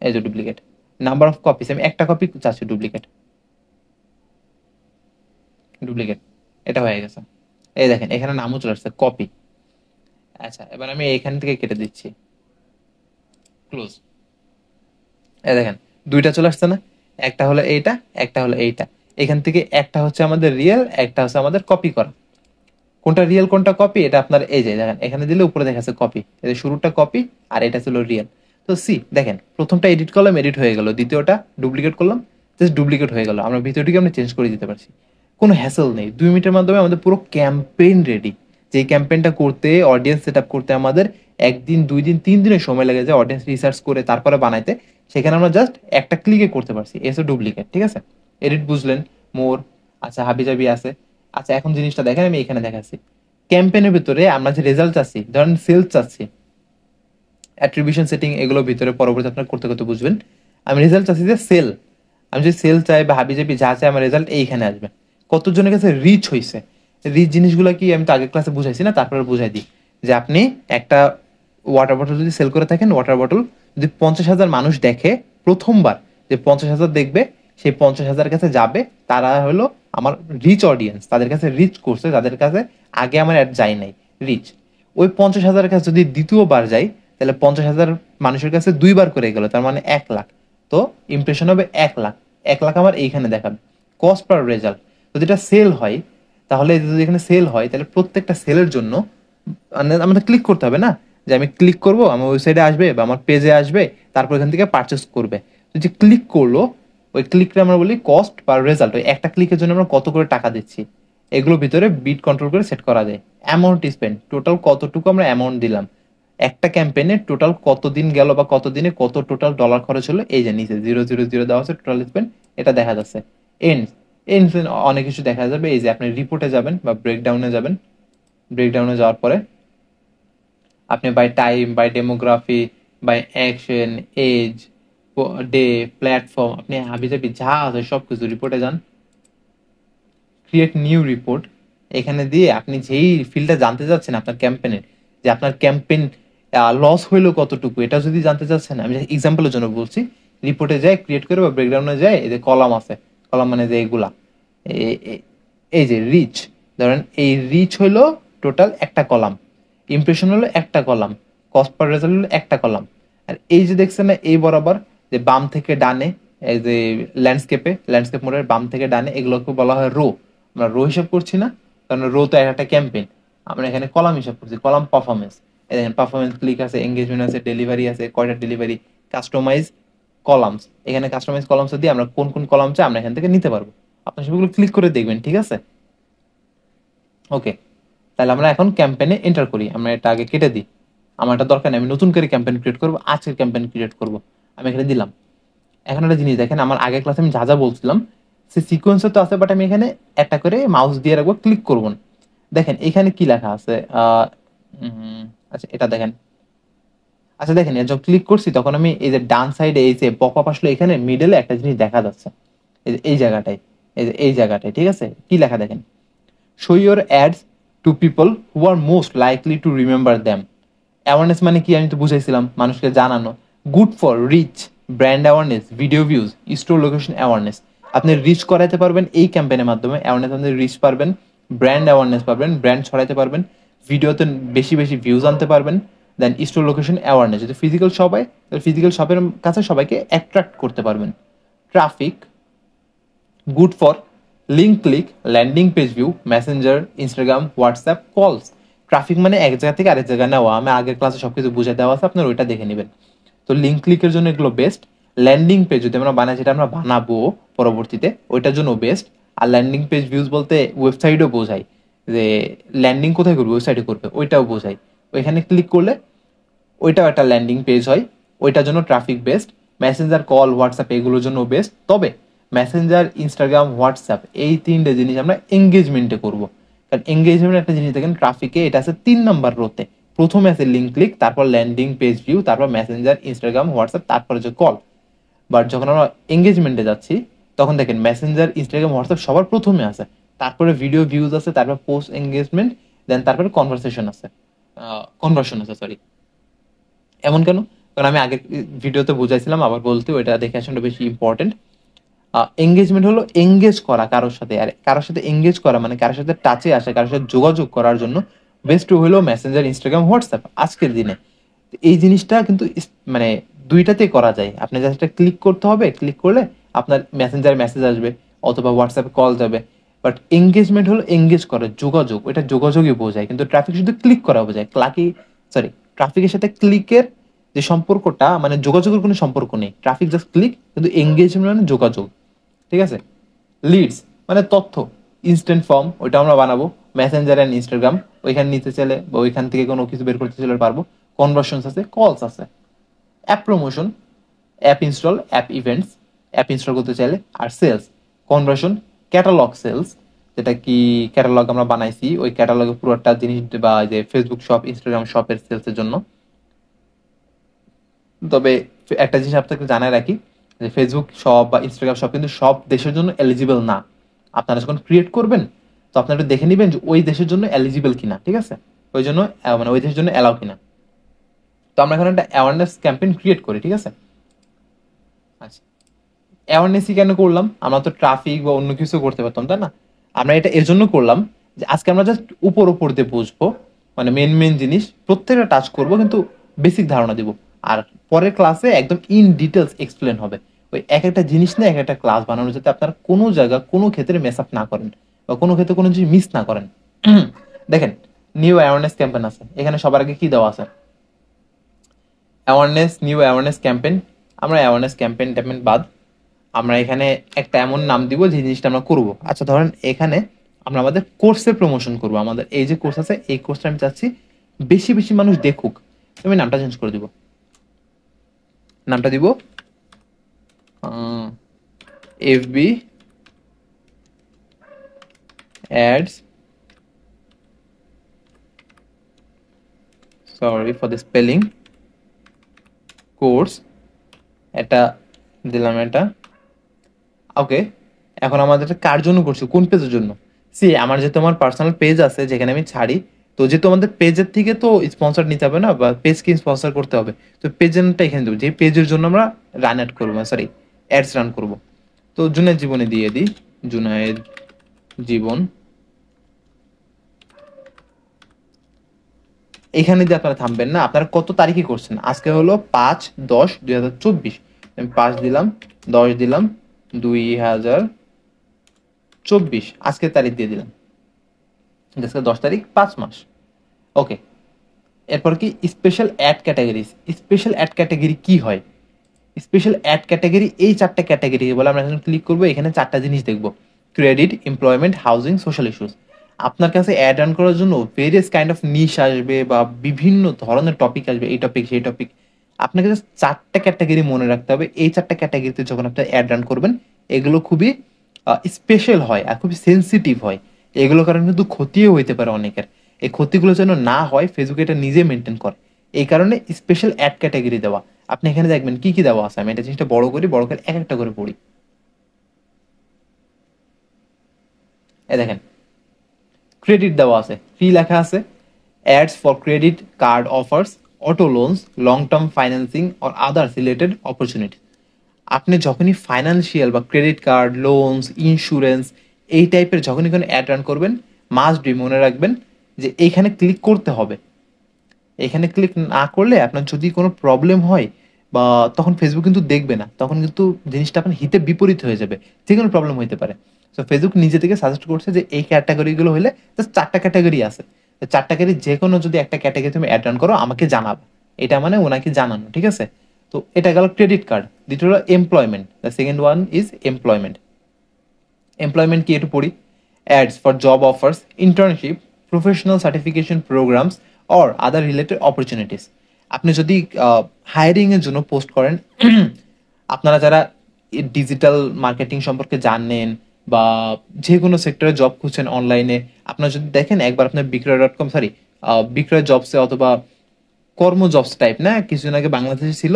এই যে ডুপ্লিকেট, নাম্বার অফ কপিস আমি একটা কপি চাচ্ছি, ডুপ্লিকেট, ডুপ্লিকেট, এটা হয়ে গেছে। এই দেখেন এখানে নামও চলে আসছে কপি। আচ্ছা এবার আমি এখান থেকে কেটে দিচ্ছি, ক্লোজ। এই দেখেন দুইটা চলে আসছে না, একটা হলো এইটা, একটা হলো এইটা, এখান থেকে একটা হচ্ছে আমাদের রিয়েল, একটা হচ্ছে আমাদের কপি করা। কোনটা রিয়েল কোনটা কপি এটা আপনার এই যে দেখেন এখানে দিলে উপরে দেখা যাচ্ছে কপি, এই যে শুরুটা কপি আর এটা ছিল রিয়েল। তো সি দেখেন প্রথমটা এডিট করলাম, এডিট হয়ে গেল, দ্বিতীয়টা ডুপ্লিকেট করলাম, জাস্ট ডুপ্লিকেট হয়ে গেল, আমরা ভিডিওটিকে আমরা চেঞ্জ করে দিতে পারছি, কোনো হ্যাসেল নেই। 2 মিনিটের মাধ্যমে আমাদের পুরো ক্যাম্পেইন রেডি। যে ক্যাম্পেইনটা করতে, অডিয়েন্স সেট আপ করতে আমাদের 1 দিন 2 দিন 3 দিনের সময় লেগে যায়, অডিয়েন্স রিসার্চ করে তারপরে বানাইতে, সেখানে আমরা জাস্ট একটা ক্লিকে করতে পারছি, এসে ডুপ্লিকেট, ঠিক আছে। এডিট বুঝলেন, মোর, আচ্ছা হাবি জাবি আছে। আচ্ছা এখন জিনিসটা দেখেন আমি এখানে দেখাচ্ছি, ক্যাম্পেইনের ভিতরে আমরা যে রেজাল্ট চাচ্ছি, ধরেন সেলস চাচ্ছি, অ্যাট্রিবিউশন সেটিং এগুলো ভিতরে পরবর্তী আপনার করতে করতে বুঝবেন। আমি রেজাল্ট চাচ্ছি যে সেল, আমি যদি সেল চাই বা হাবি জাবি যা চাই আমার রেজাল্ট এইখানে আসবে, কতজনের কাছে রিচ হয়েছে। রিচ জিনিসগুলো কি আমি তো আগের ক্লাসে বুঝাইছি না, তারপরে বুঝাই দিই, যে আপনি একটা ওয়াটার বটল যদি সেল করে থাকেন, ওয়াটার বটল যদি 50,000 মানুষ দেখে প্রথমবার, যে 50,000 দেখবে, সেই 50,000 কাছে যাবে, তারা হলো আমার রিচ অডিয়েন্স, তাদের কাছে রিচ করছে, তাদের কাছে আগে আমার অ্যাড যায় নাই, রিচ। ওই 50,000 কাছে যদি দ্বিতীয়বার যাই, তাহলে 50,000 মানুষের কাছে 2বার করে গেল, তার মানে 1 লাখ। তো ইমপ্রেশন হবে 1 লাখ, 1 লাখ আমার এইখানে দেখাবে কস্ট পার রেজাল্ট। যদি এটা সেল হয়, তাহলে যদি এখানে সেল হয় তাহলে প্রত্যেকটা সেলের জন্য মানে আমাদের ক্লিক করতে হবে না, যে আমি ক্লিক করব আমার ওয়েবসাইটে আসবে বা আমার পেজে আসবে, তারপর এখান থেকে পারচেস করবে। তো যে ক্লিক করলো ওই ক্লিকটা আমরা বলি কস্ট বা রেজাল্ট। ওই একটা ক্লিকের জন্য আমরা কত করে টাকা দিচ্ছি, এগুলোর ভিতরে বিট কন্ট্রোল করে সেট করা যায়। অ্যামাউন্ট স্পেন্ড, টোটাল কতটুকু আমরা অ্যামাউন্ট দিলাম, একটা ক্যাম্পেইনে টোটাল কত দিন গেল বা কত দিনে কত টোটাল ডলার খরচ হলো, এই যে নিচে 000 দেওয়া আছে টোটাল স্পেন্ড, এটা দেখা যাচ্ছে। এন্ড এন্ড অনেক কিছু দেখা যাবে। এই যে আপনি রিপোর্টে যাবেন বা ব্রেকডাউনে যাবেন, ব্রেকডাউনে যাওয়ার পরে আপনি by time, by demography, by action, age, day, platform, আপনি হাবিজাবি যা আছে সব কিছু রিপোর্টে যান, ক্রিয়েট নিউ রিপোর্ট। এখানে দিয়ে আপনি যেই ফিল্ডটা জানতে চাচ্ছেন আপনার ক্যাম্পেনের, যে আপনার ক্যাম্পেইন লস হইলো কতটুকু, এটা যদি জানতে চাচ্ছেন, আমি এক্সাম্পলের জন্য বলছি, রিপোর্টে যায় ক্রিয়েট করে বা ব্রেকডাউনে যায়, এই যে কলাম আছে, কলাম মানে যে এগুলা, এই যে রিচ, ধরেন এই রিচ হইলো টোটাল একটা কলাম, ইমপ্রেশন হলো একটা কলাম, কস্ট পার রেজাল্ট হলো একটা কলাম। আর এই যে দেখছেন না এই বরাবর যে বাম থেকে ডানে, এই যে ল্যান্ডস্কেপ মোডের বাম থেকে ডানে, এগুলোকে বলা হয় রো। আমরা রো হিসাব করছি না, কারণ রো তো একটা ক্যাম্পেইন, আমরা এখানে কলাম হিসাব করছি, কলাম পারফরমেন্স। এই দেখেন পারফরমেন্স ক্লিক আছে, এঙ্গেজমেন্ট আছে, ডেলিভারি আছে, কয়টা ডেলিভারি, কাস্টমাইজ কলামস, এখানে কাস্টমাইজ কলামস দিয়ে আমরা কোন কোন কলাম চাই আমরা এখান থেকে নিতে পারবো। আপনি সেগুলো ক্লিক করে দেখবেন, ঠিক আছে? ওকে, তাহলে আমরা এখন ক্যাম্পেইনে এন্টার করি। আমরা এটা আগে কেটে দিই, আমার এটা দরকার নেই, আমি নতুন করে ক্যাম্পেইন ক্রিয়েট করবো, আজকের ক্যাম্পেইন ক্রিয়েট করবো, আমি এখানে দিলাম। এখন একটা জিনিস দেখেন, আমার আগের ক্লাসে আমি যা যা বলছিলাম সে সিকোয়েন্সে তো আছে, বাট আমি এখানে একটা করে মাউস দিয়ে রাখবো, ক্লিক করবো না। দেখেন এখানে কি লেখা আছে, আচ্ছা এটা দেখেন, আচ্ছা দেখেন যখন ক্লিক করছি তখন আমি এই যে ডান সাইডে এই যে পপ আপ আসলো, এখানে মিডলে একটা জিনিস দেখা যাচ্ছে, এই যে এই জায়গাটায়, এই যে এই জায়গাটায়, ঠিক আছে? কি লেখা দেখেন, show your ads to people who are most likely to remember them. Awareness মানে কি, আমি তো বুঝাইছিলাম, মানুষকে জানানো। Good for reach, brand awareness, video views, store location awareness. আপনি রিচ করাইতে পারবেন এই ক্যাম্পেইনের মাধ্যমে, অ্যাওয়ারনেস আপনি রিচ পারবেন, ব্র্যান্ড অ্যাওয়ারনেস পারবেন, ব্র্যান্ড ছড়াইতে পারবেন, ভিডিওতে বেশি বেশি ভিউজ আনতে পারবেন, দেন স্টোর লোকেশন অ্যাওয়ারনেস, যদি ফিজিক্যাল শপ হয় তাহলে ফিজিক্যাল শপের কাছে সবাইকে অ্যাট্রাক্ট করতে পারবেন। Traffic, good for link click, landing page view, Messenger, Instagram, WhatsApp, কলস। ট্রাফিক মানে এক জায়গা থেকে আরেক জায়গায় নেওয়া, আমি আগের ক্লাসে সবকিছু বুঝে দেওয়া আছে, আপনার ওইটা দেখে নেবেন। তো লিঙ্ক ক্লিকের জন্য এগুলো বেস্ট। ল্যান্ডিং পেজ যদি আমরা বানাই, যেটা আমরা বানাবো পরবর্তীতে, ওইটার জন্য বেস্ট। আর ল্যান্ডিং পেজ ভিউজ বলতে ওয়েবসাইটও বোঝায়, যে ল্যান্ডিং কোথায় করবে, ওয়েবসাইটে করবে, ওইটাও বোঝায়। ওইখানে ক্লিক করলে ওইটাও একটা ল্যান্ডিং পেজ হয়, ওইটার জন্য traffic best. Messenger, call, WhatsApp এগুলোর জন্য বেস্ট। তবে মেসেঞ্জার, ইনস্টাগ্রাম, হোয়াটসঅ্যাপ এই তিনটে জিনিস আমরা এঙ্গেজমেন্টে করব, কারণ এঙ্গেজমেন্ট একটা জিনিস দেখেন ট্রাফিকে, এটা আছে 3 নম্বর রোতে। প্রথমে আছে লিঙ্ক ক্লিক, তারপর ল্যান্ডিং পেজ ভিউ, তারপর মেসেঞ্জার, ইনস্টাগ্রাম, হোয়াটসঅ্যাপ, তারপর হচ্ছে কল। বাট যখন আমরা এঙ্গেজমেন্টে যাচ্ছি তখন দেখেন মেসেঞ্জার, ইনস্টাগ্রাম, হোয়াটসঅ্যাপ সবার প্রথমে আছে, তারপরে ভিডিও ভিউজ আছে, তারপর পোস্ট এঙ্গেজমেন্ট, দেন তারপরে কনভারসেশন আছে, কনভার্সন আছে, সরি। এমন কেন? কারণ আমি আগের ভিডিওতে বুঝাইছিলাম, আবার বলতে ওইটা দেখে আসলে বেশি ইম্পর্টেন্ট। এঙ্গেজমেন্ট হলো এঙ্গেজ করা কারোর সাথে, আর কারোর সাথে এঙ্গেজ করা মানে কারোর সাথে টাচে আসা, কারোর সাথে যোগাযোগ করার জন্য বেস্ট হলো মেসেঞ্জার, ইনস্টাগ্রাম, হোয়াটসঅ্যাপ আজকের দিনে। এই জিনিসটা কিন্তু মানে দুইটাতেই করা যায়। আপনি জাস্ট ক্লিক করতে হবে, ক্লিক করলে আপনার মেসেঞ্জারে মেসেজ আসবে অথবা হোয়াটসঅ্যাপে কল যাবে। বাট এঙ্গেজমেন্ট হলো এঙ্গেজ করা, যোগাযোগ, এটা যোগাযোগই বোঝায়, কিন্তু ট্রাফিক শুধু ক্লিক করা বোঝায়। ট্রাফিকের সাথে ক্লিকের যে সম্পর্কটা, মানে যোগাযোগের কোনো সম্পর্ক নেই, ট্রাফিক জাস্ট ক্লিক, কিন্তু এঙ্গেজমেন্ট মানে যোগাযোগ, ঠিক আছে? লিডস মানে তথ্য, ইনস্ট্যান্ট ফর্ম ওইটা আমরা বানাবো, মেসেঞ্জার অ্যান্ড ইনস্টাগ্রাম ওইখানে নিতে চাইলে বা ওইখান থেকে কোনো কিছু বের করতে চাইলে পারবো। কনভার্সনস আছে, কলস আছে। App promotion, app install, app events, app install করতে চাইলে। আর সেলস, কনভার্সন, ক্যাটালগ সেলস, যেটা কি ক্যাটালগ আমরা বানাইছি, ওই ক্যাটালগে পুরোটা জিনিস, বা যে ফেসবুক শপ, ইনস্টাগ্রাম শপের সেলসের জন্য। তবে একটা জিনিস আপনাকে জানায় রাখি, যে ফেসবুক শপ বা ইনস্টাগ্রাম শপ কিন্তু সব দেশের জন্য এলিজিবল না। আপনারা যখন ক্রিয়েট করবেন তো আপনারা একটু দেখে নেবেন যে ওই দেশের জন্য এলিজিবল কিনা, ঠিক আছে? ওই জন্য মানে ওই দেশের জন্য অ্যালাউ কিনা। তো আমরা এখানে একটা অ্যাওয়ারনেস ক্যাম্পেইন ক্রিয়েট করি, ঠিক আছে? আচ্ছা, অ্যাওয়ারনেসই কেন করলাম? আমরা তো ট্রাফিক বা অন্য কিছু করতে পারতাম, তাই না? আমরা এটা এর জন্য করলাম যে আজকে আমরা জাস্ট উপর উপর দিয়ে বুঝবো, মানে মেন মেন জিনিস প্রত্যেকটা টাচ করব, কিন্তু বেসিক ধারণা দিব। আর পরের ক্লাসে একদম ইন ডিটেলস এক্সপ্লেন হবে। ওই এক একটা জিনিস নিয়ে এক একটা ক্লাস বানানো, যাতে আপনারা কোনো জায়গা কোনো ক্ষেত্রে মেস আপ না করেন বা কোনো ক্ষেত্রে কোনো জিনিস মিস না করেন। দেখেন নিউ অ্যাওয়ারনেস ক্যাম্পেইন আছে, এখানে সবার আগে কি দেওয়া আছে? Awareness, new awareness campaign. আমরা অ্যাওয়ারনেস ক্যাম্পেইন বাদ আমরা এখানে একটা এমন নাম দিব যে জিনিসটা আমরা করব। আচ্ছা ধরেন এখানে আমরা আমাদের কোর্সের প্রমোশন করব, আমাদের এই যে কোর্স আছে এই কোর্সটা আমি চাচ্ছি বেশি বেশি মানুষ দেখুক, আমি নামটা চেঞ্জ করে দিব, নামটা দিব FB ads, sorry for the spelling, course, এটা দিলাম এটা। ওকে, এখন আমাদের কার জন্য করছি, কোন পেজের জন্য? সি আমার যেহেতু আমার পার্সোনাল পেজ আছে যেখানে আমি ছাড়ি, তো যেহেতু আমাদের পেজের থেকে তো স্পন্সর নিতে হবে না, বা পেজকে স্পন্সর করতে হবে, তো পেজেরটা এখানে দেবো যে পেজের জন্য আমরা রান অ্যাড করবো, সরি অ্যাডস রান করব। তো জুনায়েদ জীবনে দিয়ে দিই, জুনায়েদ জীবন। এখানে দিয়ে আপনারা থামবেন না, আপনারা কত তারিখে করছেন, আজকে হলো 5/10/2024, আমি 5 দিলাম, 10 দিলাম, 2024, আজকের তারিখ দিয়ে দিলাম, আজকে 10 তারিখ, 5 মাস। ওকে, এরপর কি special add category, special add category কি হয়? স্পেশাল অ্যাড ক্যাটাগরি এই 4টা ক্যাটাগরি বলে আমরা এখন ক্লিক করবো, এখানে 4টা জিনিস দেখবো, credit, employment, housing, social issues. আপনার কাছে অ্যাড রান করার জন্য ভেরিয়াস কাইন্ড অফ নিশ আসবে বা বিভিন্ন ধরনের টপিক আসবে, এই টপিক সেই টপিক, আপনাকে জাস্ট 4টা ক্যাটাগরি মনে রাখতে হবে। এই 4টা ক্যাটাগরিতে যখন আপনি অ্যাড রান করবেন, এগুলো খুবই স্পেশাল হয় আর খুবই সেন্সিটিভ হয়, এগুলো কারণে কিন্তু ক্ষতিও হইতে পারে অনেকের। এই ক্ষতিগুলো যেন না হয় ফেসবুক এটা নিজে মেনটেন করে, এই কারণে স্পেশাল অ্যাড ক্যাটাগরি দেওয়া। আপনি এখানে দেখবেন কি কি দেওয়া আছে, আমি এটা জিনিসটা বড় করি, বড় করে এক একটা করে পড়ি। এই দেখেন ক্রেডিট দেওয়া আছে, ফি লেখা আছে, ads for credit card offers, auto loans, long term financing or others related opportunity. আপনি যখনই ফাইন্যান্সিয়াল বা ক্রেডিট কার্ড, লোনস, ইন্স্যুরেন্স এই টাইপের যখনই কোনো অ্যাড রান করবেন, মাস্ট বি মনে রাখবেন যে এইখানে ক্লিক করতে হবে। এখানে ক্লিক না করলে আপনার যদি কোনো প্রবলেম হয় বা তখন ফেসবুক কিন্তু দেখবে না, তখন কিন্তু জিনিসটা আপনার হিতে বিপরীত হয়ে যাবে, যে কোনো প্রবলেম হইতে পারে। তো ফেসবুক নিজে থেকে সাজেস্ট করছে যে এই ক্যাটাগরিগুলো হলে জাস্ট 4টা ক্যাটাগরি আছে, তো 4টা ক্যাটাগরি যে কোনো যদি একটা ক্যাটাগরি তুমি অ্যাড রান করো আমাকে জানাবে, এটা মানে ওনাকে জানানো, ঠিক আছে? তো এটা গেল ক্রেডিট কার্ড। দ্বিতীয় হলো employment, the second one is employment. Employment কি একটু পড়ি, ads for job offers, internship, professional certification programs or other related opportunities. আপনি যদি হায়ারিং এর জন্য পোস্ট করেন, আপনারা যারা ডিজিটাল মার্কেটিং সম্পর্কে জানেন বা যে কোনো সেক্টরে জব খুঁজছেন অনলাইনে, আপনারা যদি দেখেন একবার আপনার বিক্রয়.com, সরি বিক্রয় জবসে অথবা কর্ম জবস টাইপ না, কিছুদিন আগে বাংলাদেশে ছিল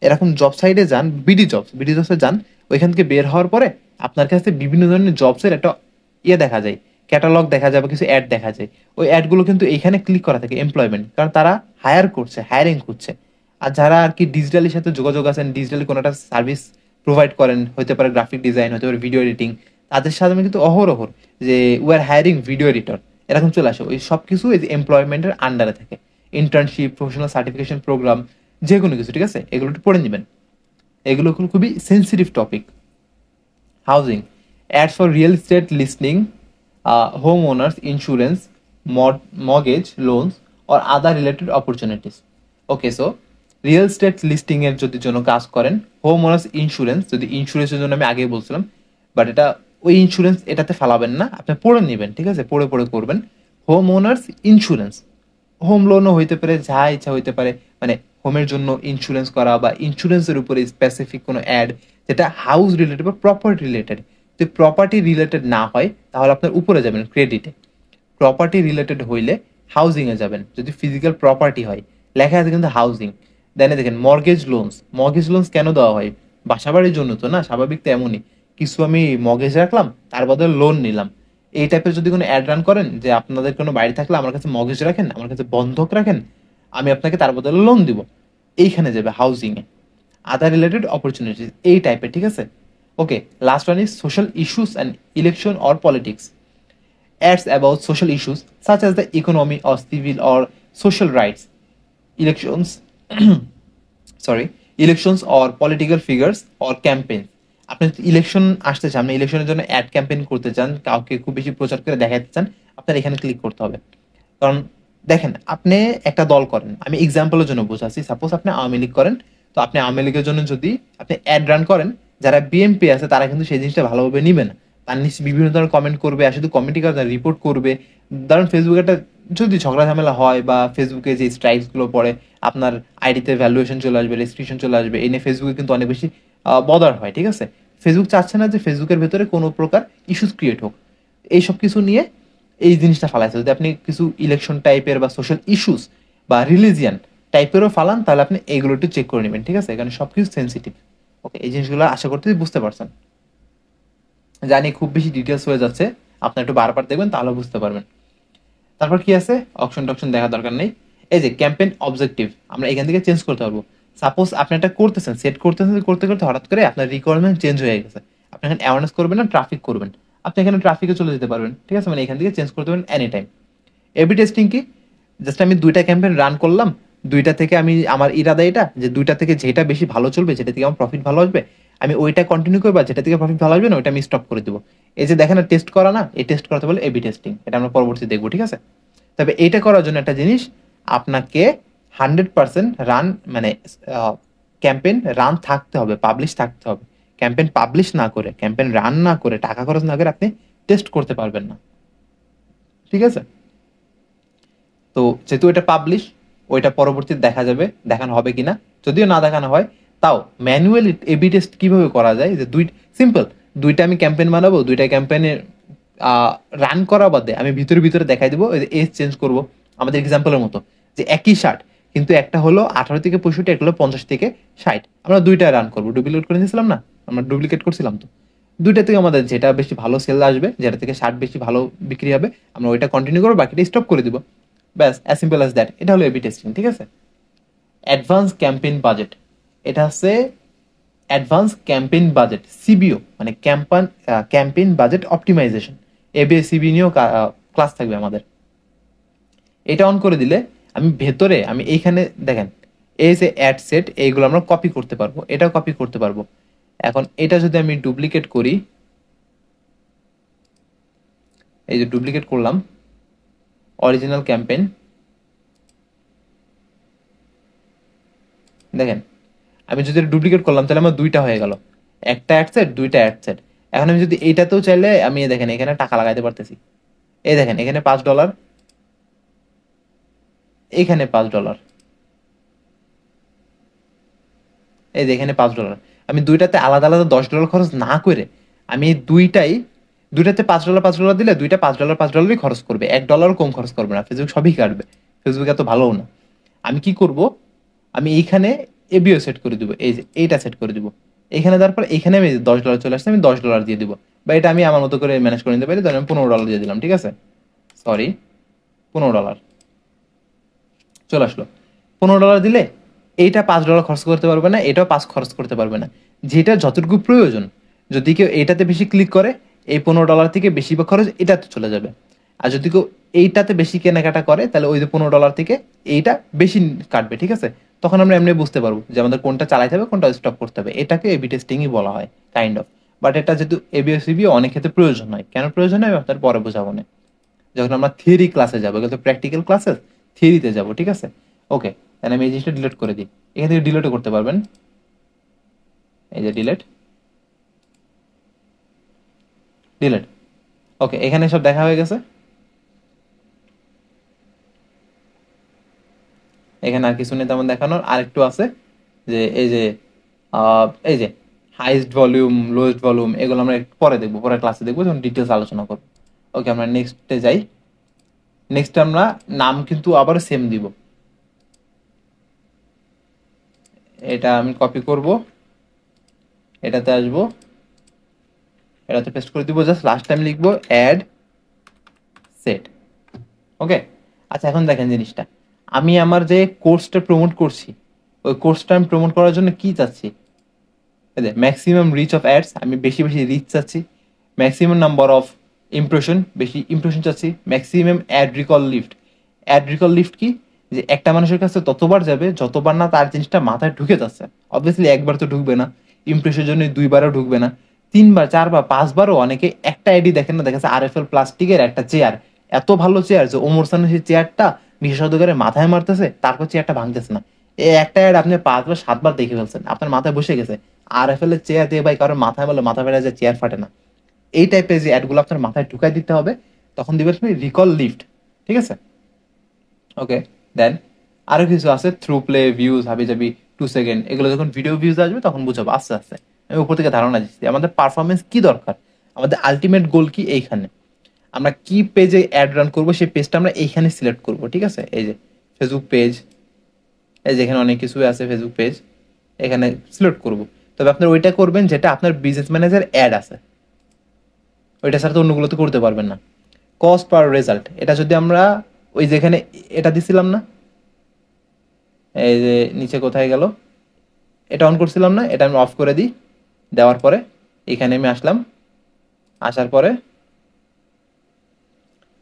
এরকম জব সাইটে যান, বিডি জবসে যান, ওইখান থেকে বের হওয়ার পরে আপনার কাছে বিভিন্ন ধরনের জবসের একটা দেখা যায়, ক্যাটালগ দেখা যায় বা কিছু অ্যাড দেখা যায়, ওই অ্যাডগুলো কিন্তু এইখানে ক্লিক করা থাকে এমপ্লয়মেন্ট, কারণ তারা হায়ার করছে, হায়ারিং করছে। আর যারা আর কি ডিজিটালের সাথে যোগাযোগ আছেন, ডিজিটালি কোনো একটা সার্ভিস প্রোভাইড করেন, হতে পারে গ্রাফিক ডিজাইন, হতে পারে ভিডিও এডিটিং, তাদের সাথে কিন্তু অহরহ যে we are hiring video editor এরকম চলে আসে, ওই সব কিছু এই এমপ্লয়মেন্টের আন্ডারে থাকে। ইন্টার্নশিপ, প্রফেশনাল সার্টিফিকেশন প্রোগ্রাম, যে কোনো কিছু, ঠিক আছে, এগুলো একটু পড়ে নেবেন, এগুলো খুবই sensitive topic. Housing, ads for real estate listing, home owners insurance, mortgage loans or other related opportunities. Okay, so real estate listing এর যদি জন্য কাজ করেন, হোম ওনার্স ইন্স্যুরেন্স, যদি ইন্স্যুরেন্সের জন্য আমি আগেই বলছিলাম, বাট এটা ওই ইন্স্যুরেন্স এটাতে ফালাবেন না, আপনি পড়ে নেবেন, ঠিক আছে, পড়ে পড়ে করবেন। হোম ওনার্স ইন্স্যুরেন্স, হোম লোনও হইতে পারে, যা ইচ্ছা হইতে পারে, মানে হোমের জন্য ইন্স্যুরেন্স করা বা ইন্স্যুরেন্সের উপরে স্পেসিফিক কোনো অ্যাড যেটা হাউস রিলেটেড বা প্রপার্টি রিলেটেড। যদি প্রপার্টি রিলেটেড না হয় তাহলে আপনার উপরে যাবেন ক্রেডিটে, প্রপার্টি রিলেটেড হইলে হাউজিং এ যাবেন, যদি ফিজিক্যাল প্রপার্টি হয় লেখা আছে কিন্তু হাউজিং। দেন দেখেন মর্গেজ লোনস কেন দেওয়া হয়? বাসা বাড়ির জন্য তো না, স্বাভাবিক তো এমনই, কিছু আমি মর্গেজ রাখলাম তার বদলে লোন নিলাম, এই টাইপের যদি কোনো অ্যাড রান করেন যে আপনাদের কোনো বাড়ি থাকলে আমার কাছে মর্গেজ রাখেন, আমার কাছে বন্ধক রাখেন, আমি আপনাকে তার বদলে লোন দিব, এইখানে যাবে হাউজিং এ। আদার রিলেটেড অপরচুনিটিস এই টাইপের, ঠিক আছে। Okay, last one is social issues and election or politics. Ads about social issues such as the economy or civil or social rights, elections, sorry, elections or political figures or campaigns. আপনি election আসতে চান, আপনি ইলেকশনের জন্য ad campaign করতে চান, কাউকে খুব বেশি প্রচার করে দেখাতে চান, আপনার এখানে ক্লিক করতে হবে। কারণ দেখেন আপনি একটা দল করেন, আমি এক্সাম্পলের জন্য বোঝাচ্ছি, সাপোজ আপনি আওয়ামী লীগ করেন, তো আপনি আওয়ামী লীগের জন্য যদি আপনি অ্যাড রান করেন, যারা বিএমপি আছে তারা কিন্তু সেই জিনিসটা ভালোভাবে নিবে না, তার নিচে বিভিন্ন ধরনের কমেন্ট করবে, আর শুধু কমেন্টই করে রিপোর্ট করবে। ধরুন ফেসবুকে একটা যদি ঝগড়া ঝামেলা হয় বা ফেসবুকে যে স্ট্রাইকসগুলো পড়ে, আপনার আইডিতে ভ্যালুয়েশন চলে আসবে, রেস্ট্রিকশন চলে আসবে, এই নিয়ে ফেসবুকে কিন্তু অনেক বেশি বদার হয়। ঠিক আছে, ফেসবুক চাচ্ছে না যে ফেসবুকের ভেতরে কোনো প্রকার ইস্যুস ক্রিয়েট হোক। এইসব কিছু নিয়ে এই জিনিসটা ফালাইছে। যদি আপনি কিছু ইলেকশন টাইপের বা সোশ্যাল ইস্যুস বা রিলিজিয়ান টাইপেরও ফালান, তাহলে আপনি এইগুলো একটু চেক করে নেবেন। ঠিক আছে, এখানে সব কিছু সেন্সিটিভ। ওকে, এই জিনিসগুলো আশা করতে বুঝতে পারছেন। জানি খুব বেশি ডিটেলস হয়ে যাচ্ছে, আপনি একটু বারবার দেখবেন তাহলে বুঝতে পারবেন। তারপর কি আছে, অপশন টপশন দেখার দরকার নেই। এই যে ক্যাম্পেইন অবজেক্টিভ, আমরা এখান থেকে চেঞ্জ করতে পারবো। সাপোজ আপনি একটা করতেছেন, সেট করতেছেন, করতে করতে হঠাৎ করে আপনার রিকোয়ারমেন্ট চেঞ্জ হয়ে গেছে, আপনি এখানে অ্যাওয়ারনেস করবেন না ট্রাফিক করবেন, আপনি এখানে ট্রাফিকে চলে যেতে পারবেন। ঠিক আছে, মানে এখান থেকে চেঞ্জ করতে পারবেন এনি টাইম। এবি টেস্টিং কি, জাস্ট আমি দুইটা ক্যাম্পেইন রান করলাম, দুইটা থেকে আমি আমার ইরাদা এটা যে দুইটা থেকে যেটা বেশি ভালো চলবে, যেটা থেকে আমার প্রফিট ভালো আসবে, আমি ওইটা কন্টিনিউ করবো, যেটা থেকে প্রফিট ভালো আসবে না ওইটা আমি স্টপ করে দেবো। এই যে দেখেন না টেস্ট করা, না এই টেস্ট করাতে বলে এবি টেস্টিং, এটা আমরা পরবর্তী দেখবো। ঠিক আছে, তবে এইটা করার জন্য একটা জিনিস, আপনাকে 100% রান মানে ক্যাম্পেইন রান থাকতে হবে, পাবলিশ থাকতে হবে। ক্যাম্পেইন পাবলিশ না করে, ক্যাম্পেইন রান না করে, টাকা খরচ না করে আপনি টেস্ট করতে পারবেন না। ঠিক আছে, তো যেহেতু এটা পাবলিশ, ওইটা পরবর্তীতে দেখা যাবে দেখানো হবে কিনা। যদিও না দেখানো হয়, তাও ম্যানুয়ালি এবি টেস্ট কিভাবে করা যায়, যে সিম্পল, দুইটা আমি ক্যাম্পেইন বানাবো, দুইটা ক্যাম্পেইনে রান করা বাদে আমি ভিতরে ভিতরে দেখাই দেবো, এজ চেঞ্জ করবো। আমাদের এক্সাম্পলের মতো, যে একই শার্ট কিন্তু একটা হলো 18 থেকে 65, একটা হলো 50 থেকে 60, আমরা দুইটা রান করবো। ডুপ্লিকেট করে নিয়েছিলাম না, আমরা ডুপ্লিকেট করছিলাম তো, দুইটা থেকে আমাদের যেটা বেশি ভালো সেল আসবে, যেটা থেকে শার্ট বেশি ভালো বিক্রি হবে, আমরা ওইটা কন্টিনিউ করবো, বাকিটা স্টপ করে দিব। ব্যাস, অ্যাজ সিম্পল অ্যাজ দ্যাট। এটা হলো এবি টেস্টিং। ঠিক আছে, অ্যাডভান্স ক্যাম্পেইন বাজেট, এটা হচ্ছে অ্যাডভান্স ক্যাম্পেইন বাজেট, সিবিও মানে ক্যাম্পেইন বাজেট অপটিমাইজেশন। এবিএসিবি নিয়েও ক্লাস থাকবে আমাদের। এটা অন করে দিলে আমি ভেতরে, আমি এইখানে দেখেন এই যে অ্যাড সেট, এইগুলো আমরা কপি করতে পারবো, এটাও কপি করতে পারবো। এখন এটা যদি আমি ডুপ্লিকেট করি, এই যে ডুপ্লিকেট করলাম অরিজিনাল ক্যাম্পেইন, দেখেন আমি যদি ডুপ্লিকেট করলাম তাহলে আমার দুইটা হয়ে গেল, একটা অ্যাড সেট, দুইটা অ্যাড সেট। এখন আমি যদি এইটাতেও চাইলে, আমি দেখেন এখানে টাকা লাগাইতে পারতেছি। এই দেখেন এখানে $5, এখানে $5, এই যে এখানে $5। আমি দুইটাতে আলাদা আলাদা $10 খরচ না করে, আমি এই দুইটাতে $5 দিলে দুইটা $5 খরচ করবে, $1 কম খরচ করবে না। ফেসবুক সবই কাটবে, ফেসবুক এত ভালোও না। আমি কি করব, আমি এইখানে এবিও সেট করে দিব, এই যে এইটা সেট করে দিব। এখানে তারপর এখানে আমি $10 চলে আসছে, আমি $10 দিয়ে দিব, বা এটা আমি আমার মতো করে ম্যানেজ করে নিতে পারি। ধরেন আমি $15 দিয়ে দিলাম। ঠিক আছে, সরি, $15 চলে আসলো। $15 দিলে এইটা $5 খরচ করতে পারবে না, এটাও 5 খরচ করতে পারবে না। যেটা যতটুকু প্রয়োজন, যদি কেউ এইটাতে বেশি ক্লিক করে, এই $15 থেকে বেশিরভাগ খরচ এটাতে চলে যাবে। আর যদি কেউ এইটাতে বেশি কেনাকাটা করে, তাহলে ওই যে $15 থেকে এইটা বেশি কাটবে। ঠিক আছে, তখন আমরা এমনি বুঝতে পারবো যে আমাদের কোনটা চালাইতে হবে, কোনটা স্টপ করতে হবে। এটাকে এবি টেস্টিংই বলা হয় কাইন্ড অফ। বাট এটা যেহেতু এবিএসিবি অনেক ক্ষেত্রে প্রয়োজন হয়, কেন প্রয়োজন হয় তার পরে বোঝাবো না, যখন আমরা থিওরি ক্লাসে যাবো, কিন্তু প্র্যাকটিক্যাল ক্লাসে থিওরিতে যাবো। ঠিক আছে, ওকে, তাহলে আমি এই জিনিসটা ডিলিট করে দিই। এখান থেকে ডিলিটও করতে পারবেন, এই যে ডিলিট, ডিলিট। ওকে, এখানে সব দেখা হয়ে গেছে। এখানে আর কিছু নেই তেমন দেখানোর। আরেকটু আছে যে এই যে হাইস্ট ভলিউম, লোয়েস্ট ভলিউম, এগুলো আমরা একটু পরে দেখবো, পরে ক্লাসে দেখবো যখন ডিটেলস আলোচনা করবো। ওকে, আমরা নেক্সটে যাই। নেক্সট আমরা নাম কিন্তু আবার সেম দিব। এটা আমি কপি করব, এটাতে আসবো, এটাতে পেস্ট করে দিব, জাস্ট লাস্ট টাইম লিখবো অ্যাড সেট। ওকে, আচ্ছা এখন দেখেন জিনিসটা, আমি আমার যে কোর্সটা প্রমোট করছি, ওই কোর্সটা আমি প্রমোট করার জন্য কি চাচ্ছি, ম্যাক্সিমাম রিচ অফ অ্যাডস, আমি বেশি বেশি রিচ চাচ্ছি। ম্যাক্সিমাম নাম্বার অফ ইমপ্রেশন, বেশি ইমপ্রেশন চাচ্ছি। Maximum ad recall lift. Ad recall lift কি, যে একটা মানুষের কাছে ততবার যাবে যতবার না তার জিনিসটা মাথায় ঢুকে যাচ্ছে। অবভিয়াসলি একবার তো ঢুকবে না, ইমপ্রেশনের জন্য দুইবারও ঢুকবে না, 3বার 4বার 5বারও। অনেকে একটা আইডি দেখেন না, দেখেছে RFL প্লাস্টিকের একটা চেয়ার, এত ভালো চেয়ার যে ওমর সানের সেই চেয়ারটা বিশেষজ্ঞ করে মাথায় মারতেছে, তারপর চেয়ারটা ভাঙতেছে না। এই একটা অ্যাড আপনি 5বার 7বার দেখে ফেলছেন, আপনার মাথায় বসে গেছে, RFL এর চেয়ার দিয়ে ভাই কারোর মাথায় বলে মাথা বেড়ে যায়, চেয়ার ফাটে না। এই টাইপের যে অ্যাডগুলো আপনার মাথায় ঢুকাই দিতে হবে, তখন দিবেন আপনি রিকল লিফট, ঠিক আছে? ওকে, দেন আরো কিছু আছে, থ্রু প্লে, ভিউজ, হাবি জাবি, 2 সেকেন্ড, এগুলো যখন ভিডিও ভিউজ আসবে তখন বুঝাবো আস্তে আস্তে। আমি উপর থেকে ধারণা দিচ্ছি আমাদের পারফরমেন্স কি দরকার, আমাদের আলটিমেট গোল কি এইখানে। আমরা কি পেজে অ্যাড রান করবো সেই পেজটা আমরা এইখানে সিলেক্ট করবো, ঠিক আছে? এই যে ফেসবুক পেজ, এই যে এখানে অনেক কিছুই আছে, ফেসবুক পেজ এখানে সিলেক্ট করব। তবে আপনার ওইটা করবেন যেটা আপনার বিজনেস ম্যানেজার অ্যাড আছে, ওইটা ছাড়া তো অন্যগুলো তো করতে পারবেন না। কস্ট পার রেজাল্ট, এটা যদি আমরা ওই যেখানে এটা দিছিলাম না, এই যে নিচে কোথায় গেল, এটা অন করছিলাম না, এটা আমি অফ করে দিই। দেওয়ার পরে এখানে আমি আসলাম, আসার পরে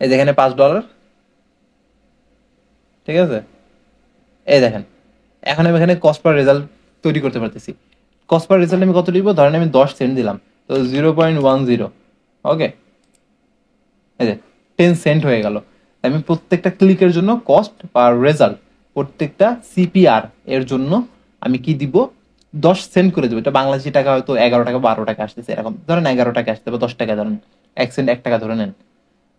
এই যেখানে $5, ঠিক আছে? এই দেখেন, এখন আমি এখানে কস্ট পার রেজাল্ট তৈরি করতে পারতেছি। কস্ট পার রেজাল্ট আমি কত দিব, ধরেন আমি 10 সেন্ট দিলাম, তো 0.10, ওকে, এই যে 10 সেন্ট হয়ে গেল। আমি প্রত্যেকটা ক্লিকের জন্য কস্ট পার রেজাল্ট, প্রত্যেকটা CPR এর জন্য আমি কি দিব, 10 সেন্ট করে দেবো। এটা বাংলাদেশি টাকা হয়তো 11 টাকা 12 টাকা আসতেছে, এরকম ধরেন 11 টাকা আসতে বা 10 টাকা ধরেন, 1 সেন্ট 1 টাকা ধরে নেন,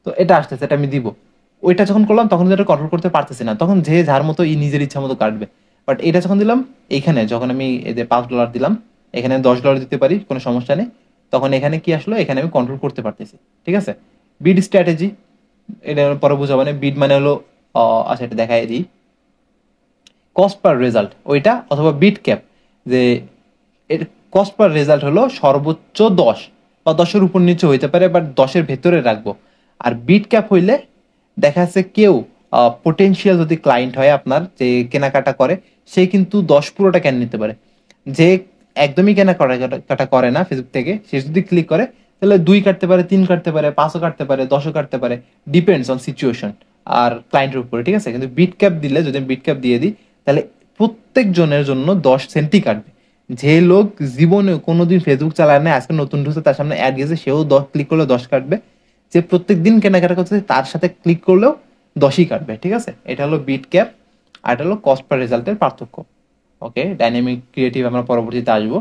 তো এটা আসতেছে, এটা আমি দিব। ওইটা যখন করলাম তখন এটা কন্ট্রোল করতে পারতেছি না, তখন যে যার মতো নিজের ইচ্ছা মতো কাটবে। বাট এটা যখন দিলাম এইখানে, যখন আমি এদের $5 দিলাম, এখানে $10 দিতে পারি, কোনো সমস্যা নেই। তখন এখানে কি আসলো, এখানে আমি কন্ট্রোল করতে পারতেছি, ঠিক আছে? বিড স্ট্র্যাটেজি, এটা পরে বুঝাবো। মানে বিড মানে হলো, আচ্ছা এটা দেখাই দিই, কস্ট পার রেজাল্ট ওইটা, অথবা বিট ক্যাপ, যে এর কস্ট পার রেজাল্ট হলো সর্বোচ্চ 10 বা 10-এর উপর নিচে হইতে পারে, বাট 10-এর ভেতরে রাখবো। আর বিট ক্যাপ হইলে দেখা যাচ্ছে কেউ পোটেনশিয়াল যদি ক্লায়েন্ট হয় আপনার, যে কেনাকাটা করে, সে কিন্তু 10 পুরোটা কেন নিতে পারে। যে একদমই কেনাকাটা করে না ফেসবুক থেকে, সে যদি ক্লিক করে তাহলে 2 কাটতে পারে, 3 কাটতে পারে, 5ও কাটতে পারে, 10ও কাটতে পারে, ডিপেন্ডস অন সিচুয়েশন আর ক্লায়েন্টের উপরে, ঠিক আছে? কিন্তু বিট ক্যাপ দিলে, যদি আমি বিট ক্যাপ দিয়ে দিই, তাহলে প্রত্যেক জনের জন্য 10 সেন্টই কাটবে। যে লোক জীবনে কোনোদিন ফেসবুক চালায় না, আজকে নতুন ঢুকছে, তার সামনে অ্যাড গেছে, সেও 10 ক্লিক করলে 10 কাটবে। যে প্রত্যেক দিন কেনাকাটা করছে তার সাথে ক্লিক করলেও 10ই কাটবে, ঠিক আছে? এটা হলো বিট ক্যাপ, আর এটা হলো কস্ট পার রেজাল্টের পার্থক্য। ওকে, ডাইনামিক ক্রিয়েটিভ আমরা পরবর্তীতে আসবো।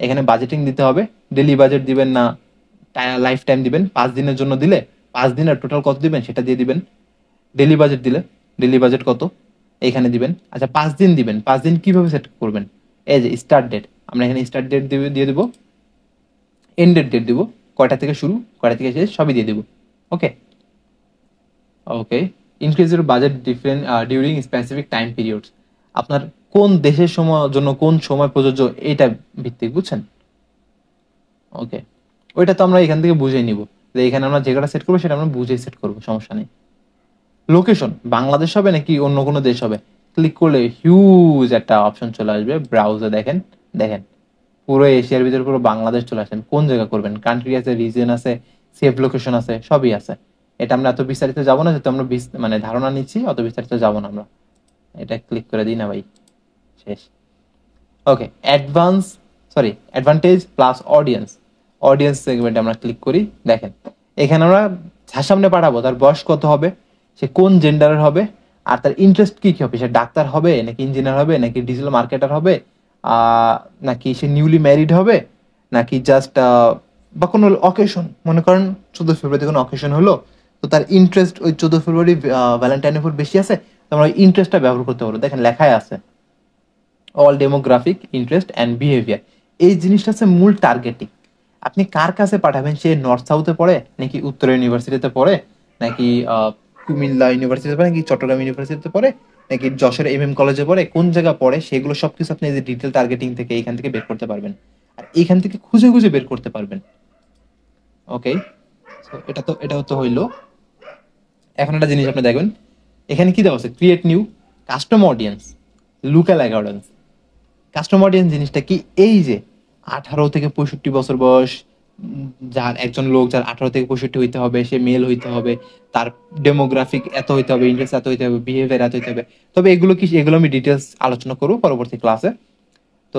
এখানে বাজেটিং দিতে হবে, ডেলি বাজেট দিবেন না লাইফ টাইম দিবেন। 5 দিনের জন্য দিলে 5 দিনের টোটাল কত দিবেন সেটা দিয়ে দিবেন। ডেলি বাজেট দিলে ডেলি বাজেট কত এইখানে দিবেন। আচ্ছা 5 দিন দিবেন, 5 দিন কিভাবে সেট করবেন, এই যে স্টার্ট ডেট, আমরা এখানে স্টার্ট ডেট দিয়ে দিব, এন্ডেড ডেট দিব, কয়টা থেকে শুরু কয়টা থেকে শেষ সবই দিয়ে দিব। Okay, okay, increase your budget different during specific time periods, আপনার কোন দেশের সময় জন্য কোন সময় প্রযোজ্য, এইটা ভিত্তিক, বুঝছেন? ওকে, ওইটা তো আমরা এখান থেকে বুঝেই নিব, যে এখানে আমরা যে কটা সেট করবো সেটা আমরা বুঝেই সেট করবো, সমস্যা নেই। লোকেশন বাংলাদেশ হবে নাকি অন্য কোনো দেশ হবে, ক্লিক করলে হিউজ একটা অপশন চলে আসবে ব্রাউজার, দেখেন দেখেন, পুরো এশিয়ার ভিতরে পুরো বাংলাদেশ চলে আসেন। কোন জায়গা করবেন, কান্ট্রি আছে, রিজন আছে, সেভ লোকেশন আছে, সবই আছে। এটা আমরা এত বিস্তারিত যাবো না, যেহেতু আমরা মানে ধারণা নিচ্ছি, অত বিস্তারিত যাবো না আমরা। এটা ক্লিক করে দিই না ভাই, শেষ। ওকে, অ্যাডভান্টেজ প্লাস অডিয়েন্স, অডিয়েন্স সেগমেন্টে আমরা ক্লিক করি। দেখেন এখানে আমরা যার সামনে পাঠাবো তার বয়স কত হবে, সে কোন জেন্ডারের হবে, আর তার ইন্টারেস্ট কি কি হবে, সে ডাক্তার হবে নাকি ইঞ্জিনিয়ার হবে নাকি ডিজিটাল মার্কেটার হবে, নাকি সে নিউলি ম্যারিড হবে, নাকি জাস্ট বা কোনো অকেশন, মনে করেন 14 ফেব্রুয়ারিতে কোনো অকেশন হলো, তো তার ইন্টারেস্ট ওই 14 ফেব্রুয়ারি ভ্যালেন্টাইনের উপর বেশি আছে, তো আমরা ওই ইন্টারেস্টটা ব্যবহার করতে পারবো। দেখেন লেখায় আছে all demographic interest and behaviour, এই জিনিসটা হচ্ছে মূল টার্গেটিং। আপনি কার কাছে পাঠাবেন, সে নর্থ সাউথে পড়ে নাকি উত্তর ইউনিভার্সিটিতে পড়ে, নাকি কুমিল্লা ইউনিভার্সিটিতে পড়ে, নাকি চট্টগ্রাম ইউনিভার্সিটিতে পড়ে, নাকি যশোর কলেজে পড়ে, কোন জায়গা পড়ে, সেগুলো সবকিছু আপনি এই যে ডিটেল টার্গেটিং থেকে এইখান থেকে বের করতে পারবেন, আর এইখান থেকে খুঁজে খুঁজে বের করতে পারবেন। ওকে, এটা তো হইলো। এখন একটা জিনিস আপনি দেখবেন, এখানে কি দেওয়া আছে, create new custom audience, lookalike audience. Custom audience জিনিসটা কি, এই যে 18 থেকে 65 বছর বয়স, যার একজন লোক যার 18 থেকে 65 হইতে হবে, সে মেল হইতে হবে, তার ডেমোগ্রাফিক এত হইতে হবে, ইন্টারেস্ট এত হইতে হবে, বিহেভিয়ার এত হইতে হবে। তবে এগুলো কি, এগুলো আমি ডিটেলস আলোচনা করবো পরবর্তী ক্লাসে। তো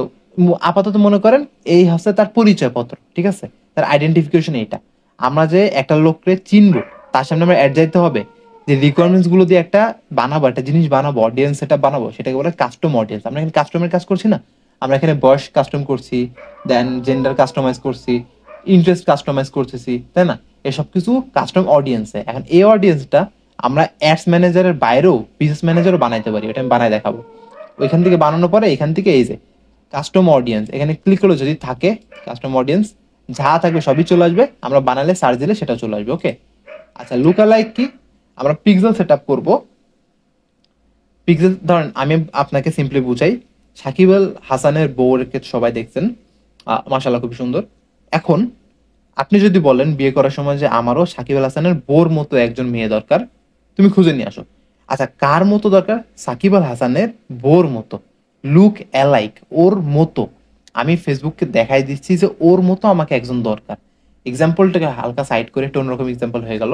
আপাতত মনে করেন এই হচ্ছে তার পরিচয়পত্র, ঠিক আছে, তার আইডেন্টিফিকেশন। এইটা আমরা যে একটা লোককে চিনবো, তার সামনে আমরা অ্যাড যাইতে হবে, যে রিকোয়ারমেন্টস গুলো দিয়ে একটা বানাবো, একটা জিনিস বানাবো, অডিয়েন্স সেটা বানাবো, সেটাকে বলে কাস্টম অডিয়েন্স। আমরা এখানে কাস্টমের কাজ করছি না, আমরা এখানে বয়স কাস্টম করছি, দেন জেন্ডার কাস্টমাইজ করছি, ইন্টারেস্ট কাস্টমাইজ করতেছি, তাই না? এসব কিছু কাস্টম অডিয়েন্সে। এখন এই অডিয়েন্সটা আমরা অ্যাডস ম্যানেজারের বাইরেও বিজনেস ম্যানেজারও বানাইতে পারি, এটা আমি বানাই দেখাবো। ওইখান থেকে বানানোর পরে এখান থেকে এই যে কাস্টম অডিয়েন্স, এখানে ক্লিক করলে যদি থাকে কাস্টম অডিয়েন্স যা থাকবে সবই চলে আসবে, আমরা বানালে সার্চ দিলে সেটা চলে আসবে। ওকে, আচ্ছা লুকালাইক কি? আমরা পিক্সেল সেট আপ করবো। পিক্সেল ধরেন আমি আপনাকে সিম্পলি বুঝাই, সাকিব আল হাসানের বউকে সবাই দেখছেন, মাশাআল্লাহ খুবই সুন্দর। এখন আপনি যদি বলেন বিয়ে করার সময় যে আমারও সাকিব আল হাসানের বোর মতো একজন মেয়ে দরকার, তুমি খুঁজে নিয়ে আসো। আচ্ছা কার মতো দরকার? সাকিব আল হাসানের বোর মতো, লুক অ্যালাইক, ওর মতো। আমি ফেসবুককে দেখাই দিচ্ছি যে ওর মতো আমাকে একজন দরকার। এক্সাম্পলটাকে হালকা সাইড করে একটা অন্যরকম এক্সাম্পল হয়ে গেল।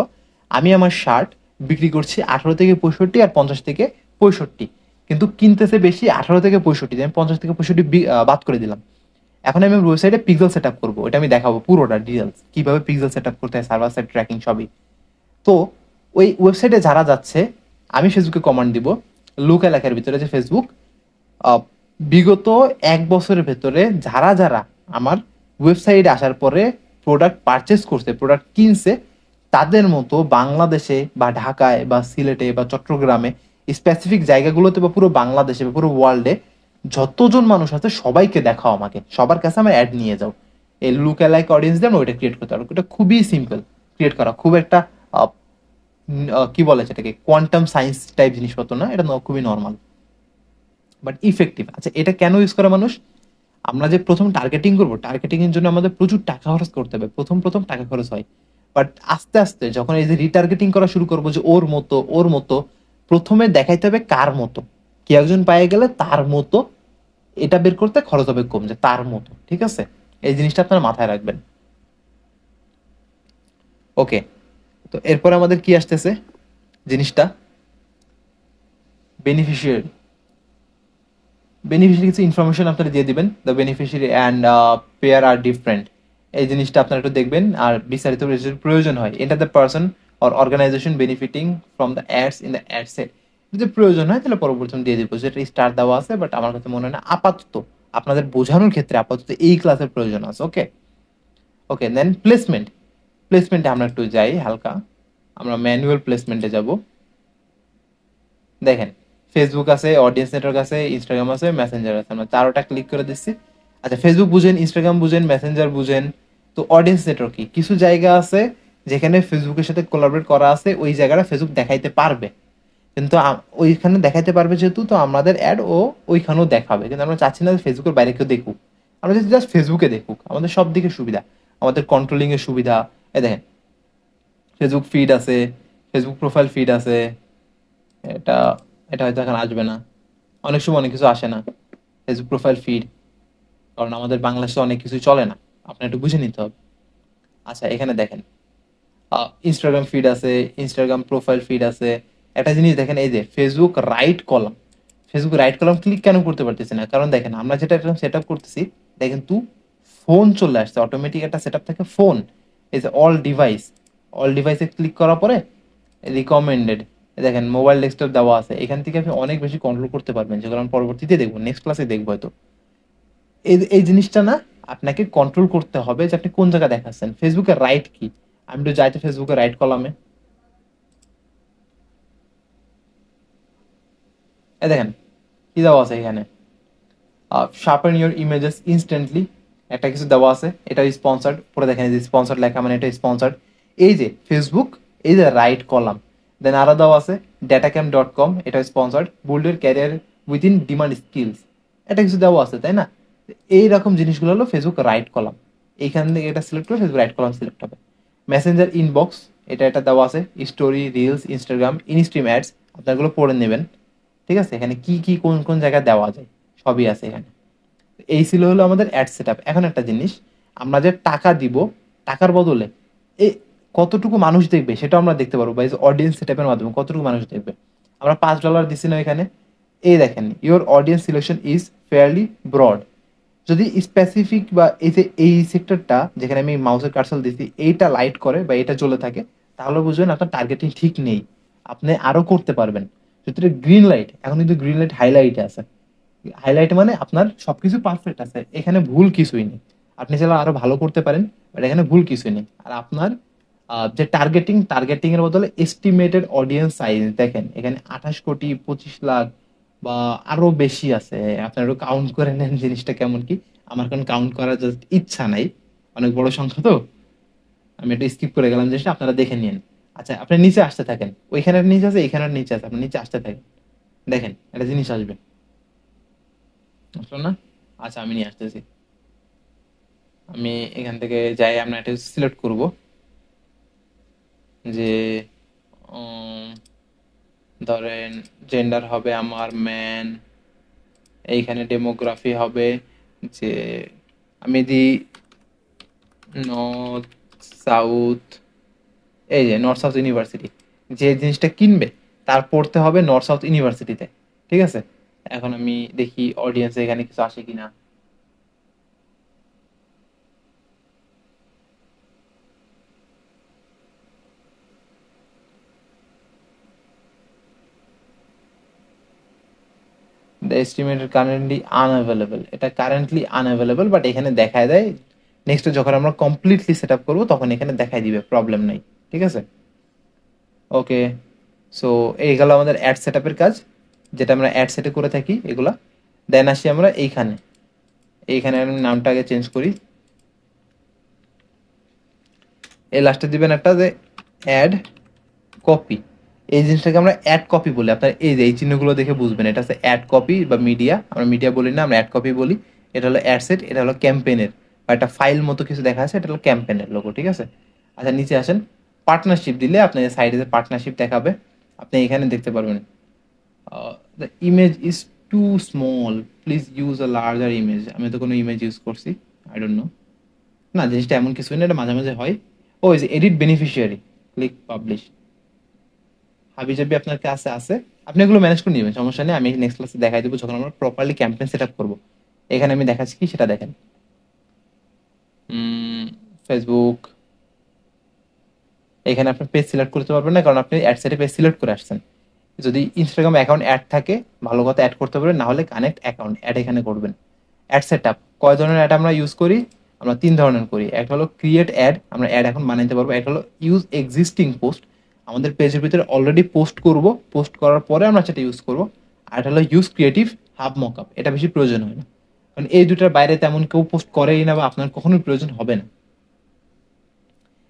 আমি আমার শার্ট বিক্রি করছি 18 থেকে 65 আর 50 থেকে 65, কিন্তু কিনতেছে বেশি 18 থেকে 65, আমি 50 থেকে 65 বাদ করে দিলাম। এখন আমি ওয়েবসাইটে পিক্সেল সেট আপ করবো, এটা আমি দেখাবো পুরোটা ডিটেলস কিভাবে পিক্সেল সেট আপ করতে হয়, সার্ভার সাইড ট্র্যাকিং সবই। তো ওই ওয়েবসাইটে যারা যাচ্ছে, আমি ফেসবুকে কমান্ড দিব লুক এলাকার ভিতরে যে ফেসবুক বিগত 1 বছরের ভেতরে যারা যারা আমার ওয়েবসাইটে আসার পরে প্রোডাক্ট পারচেস করছে, প্রোডাক্ট কিনছে, তাদের মতো বাংলাদেশে বা ঢাকায় বা সিলেটে বা চট্টগ্রামে স্পেসিফিক জায়গাগুলোতে বা পুরো বাংলাদেশে বা পুরো ওয়ার্ল্ডে যতজন মানুষ আছে সবাইকে দেখাও, আমাকে সবার কাছে আমার অ্যাড নিয়ে যাও। এই লুক অ্যালাইক অডিয়েন্স দিয়ে আমরা ওইটা ক্রিয়েট করতে পারবো। এটা খুবই সিম্পল ক্রিয়েট করা, খুব একটা কি বলে সেটাকে কোয়ান্টাম সায়েন্স টাইপ জিনিসপত্র না, এটা খুবই নর্মাল বাট ইফেক্টিভ। আচ্ছা এটা কেন ইউজ করে মানুষ? আমরা যে প্রথম টার্গেটিং করবো, টার্গেটিং এর জন্য আমাদের প্রচুর টাকা খরচ করতে হবে, প্রথম প্রথম টাকা খরচ হয়। বাট আস্তে আস্তে যখন এই যে রিটার্গেটিং করা শুরু করবো যে ওর মতো ওর মতো, প্রথমে দেখাইতে হবে কার মতো, কি একজন পায়ে গেলে তার মতো, এটা বের করতে খরচ হবে কম, যে তার মতো। ঠিক আছে, এই জিনিসটা আপনারা মাথায় রাখবেন। ওকে, তো এরপর আমাদের কি আসতেছে জিনিসটা, বেনিফিশিয়ারি। বেনিফিশিয়ারি কিছু ইনফরমেশন আপনারা দিয়ে দিবেন, the beneficiary and payer are different. এই জিনিসটা আপনারা একটু দেখবেন, আর বিস্তারিত যদি প্রয়োজন হয়, এটা the person or organisation benefiting from the ads in the ad set. যদি প্রয়োজন হয় তাহলে পরবর্তী দিয়ে দিব, যেটা স্টার দেওয়া আছে, বাট আমার কাছে মনে হয় না আপাতত, আপনাদের বোঝানোর ক্ষেত্রে আপাতত এই ক্লাসের প্রয়োজন আছে। ওকে ওকে, দেন প্লেসমেন্ট। প্লেসমেন্টে আমরা একটু যাই হালকা, আমরা ম্যানুয়াল প্লেসমেন্টে যাব। দেখেন ফেসবুক আছে, অডিয়েন্স নেটওয়ার্ক আছে, ইনস্টাগ্রাম আছে, মেসেঞ্জার আছে, আমরা চারোটা ক্লিক করে দিচ্ছি। আচ্ছা ফেসবুক বুঝেন, ইনস্টাগ্রাম বুঝেন, মেসেঞ্জার বুঝেন, তো অডিয়েন্স নেটওয়ার্ক কি? কিছু জায়গা আছে যেখানে ফেসবুকের সাথে কোলাবরেট করা আছে, ওই জায়গাটা ফেসবুক দেখাইতে পারবে, কিন্তু ওইখানে দেখাইতে পারবে যেহেতু, তো আমাদের অ্যাড ও ওইখানেও দেখাবে, কিন্তু আমরা চাচ্ছি না যে ফেসবুকের বাইরে কেউ দেখুক, আমরা যদি জাস্ট ফেসবুকে দেখুক, আমাদের সব দিকে সুবিধা, আমাদের কন্ট্রোলিং এর সুবিধা। এই দেখেন ফেসবুক ফিড আছে, ফেসবুক প্রোফাইল ফিড আছে, এটা এটা হয়তো এখন আসবে না, অনেক সময় অনেক কিছু আসে না ফেসবুক প্রোফাইল ফিড, কারণ আমাদের বাংলাদেশে অনেক কিছু চলে না, আপনার একটু বুঝে নিতে হবে। আচ্ছা এখানে দেখেন ইনস্টাগ্রাম ফিড আছে, ইনস্টাগ্রাম প্রোফাইল ফিড আছে। একটা জিনিস দেখেন, এই যে Facebook right column, Facebook right column click কেন করতে পারতেছি না? কারণ দেখেন আমরা যেটা সেট আপ করতেছি, দেখেন তু ফোন চলে আসছে, অটোমেটিক একটা সেট আপ থাকে ফোন, এই যে অল ডিভাইস, অল ডিভাইসে ক্লিক করার পরে রিকমেন্ডেড, দেখেন মোবাইল ডেস্কটপ দেওয়া আছে, এখান থেকে আপনি অনেক বেশি কন্ট্রোল করতে পারবেন, যেগুলো আমি পরবর্তীতে দেখবো, নেক্সট ক্লাসে দেখবো হয়তো। এই এই জিনিসটা না আপনাকে কন্ট্রোল করতে হবে যে আপনি কোন জায়গায় দেখাচ্ছেন। ফেসবুকের রাইট কি, আমি তো যাইতে ফেসবুকের রাইট কলামে, এই দেখেন কি দেওয়া আছে এখানে, শার্পেন ইউর ইমেজেস ইনস্ট্যান্টলি, একটা কিছু দেওয়া আছে, এটা স্পন্সার্ড, পরে দেখেন এই যে স্পন্সার্ড লেখা মানে এটা স্পন্সার্ড। এই যে ফেসবুক, এই যে রাইট কলাম, দেন আরো দেওয়া আছে datacamp.com, এটা sponsored, build your career within demand skills, এটা কিছু দেওয়া আছে, তাই না? এইরকম জিনিসগুলো হলো ফেসবুক রাইট কলাম, এইখান থেকে এটা সিলেক্ট করে ফেসবুক রাইট কলাম সিলেক্ট হবে। মেসেঞ্জার ইনবক্স, এটা দেওয়া আছে, story, reels, Instagram, instream ads, আপনারগুলো পড়ে নেবেন। ঠিক আছে, এখানে কি কি কোন কোন জায়গায় দেওয়া যায় সবই আছে এখানে। এই ছিল হলো আমাদের অ্যাড সেট আপ। এখন একটা জিনিস, আমরা যে টাকা দিব, টাকার বদলে এ কতটুকু মানুষ দেখবে সেটা আমরা দেখতে পারবো, বা অডিয়েন্স সেট আপের মাধ্যমে কতটুকু মানুষ দেখবে। আমরা $5 দিচ্ছি না এখানে, এই দেখেন your audience selection is fairly broad. যদি স্পেসিফিক বা এই যে এই সেক্টরটা যেখানে আমি মাউসের কার্সল দিচ্ছি এইটা লাইট করে বা এটা চলে থাকে, তাহলে বুঝবেন আপনার টার্গেটিং ঠিক নেই, আপনি আরো করতে পারবেন। যদি গ্রিন লাইট, এখন কিন্তু গ্রিন লাইট হাইলাইটে আছে, হাইলাইট মানে আপনার সবকিছু পারফেক্ট আছে, এখানে ভুল কিছুই নেই। আপনি চাইলে আরো ভালো করতে পারেন, বাট এখানে ভুল কিছুই নেই। আর আপনার যে টার্গেটিং এর বদলে এস্টিমেটেড অডিয়েন্স সাইজ দেখেন, এখানে 28 কোটি, 25 লাখ বা আরো বেশি আছে। আপনার একটু কাউন্ট করে নেন জিনিসটা কেমন কি। আমার কারণ কাউন্ট করার জাস্ট ইচ্ছা নাই, অনেক বড় সংখ্যা তো, আমি একটু স্কিপ করে গেলাম জিনিসটা, আপনারা দেখে নিন। আচ্ছা, আপনি নিচে আসতে থাকেন, ওইখানের নিচে আছে, এখানের নিচে আছে, আপনি নিচে আসতে থাকেন, দেখেন একটা জিনিস আসবে। আসলো না? আচ্ছা, আমি নিয়ে আসতেছি। আমি এখান থেকে যাই, আমরা এটা সিলেক্ট করব যে উম, ধরেন জেন্ডার হবে আমার ম্যান, এইখানে ডেমোগ্রাফি হবে যে আমি দিই নর্থ সাউথ, এই যে নর্থ সাউথ ইউনিভার্সিটি। যে জিনিসটা কিনবে তার পড়তে হবে নর্থ সাউথ ইউনিভার্সিটিতে, ঠিক আছে? এখন আমি দেখি অডিয়েন্স এখানে কিছু আসে কিনা। দ্য এস্টিমেটেড কারেন্টলি আনঅ্যাভেলেবল, এটা কারেন্টলি আনঅ্যাভেলেবল, বাট এখানে দেখায় দেয় নেক্সট যখন আমরা কমপ্লিটলি সেট আপ করবো তখন এখানে দেখাই দিবে, প্রবলেম নাই, ঠিক আছে? ওকে, সো এই গেল আমাদের অ্যাড সেট আপের কাজ, যেটা আমরা অ্যাড সেটে করে থাকি এগুলা। দেন আসি আমরা এইখানে, এইখানে আমি নামটা আগে চেঞ্জ করি। এই লাস্টে দিবেন একটা যে অ্যাড কপি, এই জিনিসটাকে আমরা অ্যাড কপি বলি। আপনার এই যে এই চিহ্নগুলো দেখে বুঝবেন এটা হচ্ছে অ্যাড কপি বা মিডিয়া, আমরা মিডিয়া বলি না, আমরা অ্যাড কপি বলি। এটা হলো অ্যাড সেট, এটা হলো ক্যাম্পেনের বা একটা ফাইল মতো কিছু দেখা আছে, এটা হলো ক্যাম্পেনের লোগো, ঠিক আছে? আচ্ছা, নিচে আসেন। পার্টনারশিপ দিলে আপনার সাইডে যে পার্টনারশিপ দেখাবে, আপনি এখানে দেখতে পারবেন the image is too small, please use a larger image. আমি তো কোনো ইমেজ ইউজ করছি, আই ডোন্ট নো। না, জিনিসটা এমন কিছুই না, এটা মাঝে মাঝে হয়। ও is edit beneficiary, click publish. হাবিজাবি আপনার কাছে আছে, আপনি এগুলো ম্যানেজ করে নেবেন, সমস্যা নেই। আমি নেক্সট ক্লাসে দেখাই দেবো যখন আমরা প্রপারলি ক্যাম্পেইন সেট আপ করবো। এখানে আমি দেখাচ্ছি কি সেটা দেখেন। ফেসবুক, এখানে আপনি পেজ সিলেক্ট করতে পারবেন না, কারণ আপনি অ্যাড সেটে পেজ সিলেক্ট করে আসছেন। যদি ইনস্টাগ্রাম অ্যাকাউন্ট অ্যাড থাকে ভালো কথা, অ্যাড করতে পারবেন, না হলে কানেক্ট অ্যাকাউন্ট অ্যাড এখানে করবেন। অ্যাড সেট আপ, কয় ধরনের অ্যাড আমরা ইউজ করি? আমরা 3 ধরনের করি। একটা হলো ক্রিয়েট অ্যাড, আমরা অ্যাড এখন বানাইতে পারবো। একটা হলো ইউজ এক্সিস্টিং পোস্ট, আমাদের পেজের ভিতরে অলরেডি পোস্ট করব, পোস্ট করার পরে আমরা সেটা ইউজ করব। আর একটা হলো ইউজ ক্রিয়েটিভ হাব মকআপ, এটা বেশি প্রয়োজন হয় না, কারণ এই দুটার বাইরে তেমন কেউ পোস্ট করেই না বা আপনার কখনোই প্রয়োজন হবে না।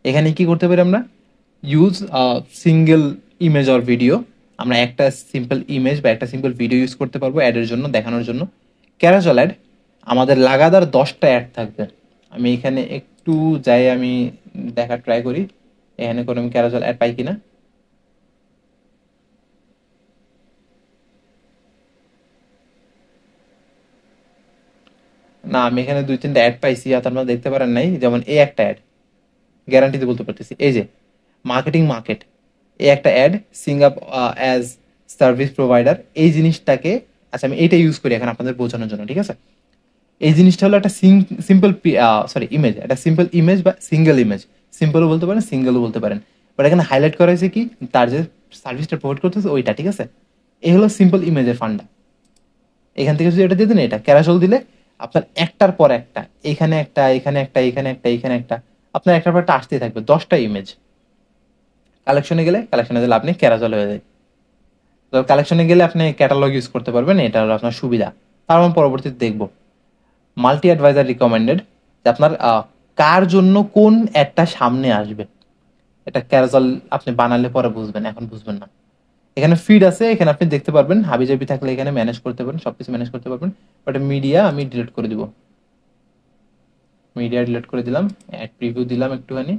এখানে কি করতে পারি আমরা? Use single image or video, আমরা একটা সিম্পল ইমেজ বা একটা সিম্পল ভিডিও ইউজ করতে পারবো অ্যাডের জন্য, দেখানোর জন্য। ক্যারাজল অ্যাড, আমাদের লাগাতার 10টা অ্যাড থাকবে। আমি এখানে একটু যাই, আমি দেখার ট্রাই করি এখানে কোনো আমি ক্যারাজল অ্যাড পাই কিনা। না, আমি এখানে 2-3টা অ্যাড পাইছি, আর আপনারা দেখতে পারেন নাই, যেমন এই একটা অ্যাড, গ্যারান্টিতে বলতে পারতেছি, এই যে মার্কেটিং মার্কেট, এই একটা ad, sign up as service provider, এই জিনিসটাকে। আচ্ছা, আমি এইটা ইউজ করি এখন আপনাদের বোঝানোর জন্য, ঠিক আছে? এই জিনিসটা হলো একটা সিম্পল, সরি ইমেজ, একটা সিম্পল ইমেজ বা সিঙ্গেল ইমেজ, সিম্পলও বলতে পারেন সিঙ্গেলও বলতে পারেন, বাট এখানে হাইলাইট করা হয়েছে কি তার যে সার্ভিসটা প্রোভাইড করতেছে ওইটা, ঠিক আছে? এই হলো সিম্পল ইমেজের ফান্ডা। এখান থেকে যদি এটা দিয়ে দেন, এটা ক্যারাসল দিলে আপনার একটার পর একটা, এখানে একটা, এখানে একটা, এখানে একটা, এখানে একটা, আপনার একটার পর একটা আসতেই থাকবে 10টা ইমেজ। কালেকশনে গেলে, কালেকশনে দিলে আপনি ক্যারাসল হয়ে যায়। তো কালেকশনে গেলে আপনি ক্যাটালগ ইউজ করতে পারবেন, এটা হলো আপনার সুবিধা। তার আমি পরবর্তীতে দেখবো মাল্টি অ্যাডভাইজার রিকমেন্ডেড, যে আপনার কার জন্য কোন অ্যাডটা সামনে আসবে। এটা ক্যারাজল আপনি বানালে পরে বুঝবেন, এখন বুঝবেন না। এখানে ফিড আছে, এখানে আপনি দেখতে পারবেন, হাবিজাবি থাকলে এখানে ম্যানেজ করতে পারবেন, সবকিছু ম্যানেজ করতে পারবেন। বাট মিডিয়া আমি ডিলিট করে দিব, মিডিয়া ডিলিট করে দিলাম, অ্যাড প্রিভিউ দিলাম একটুখানি,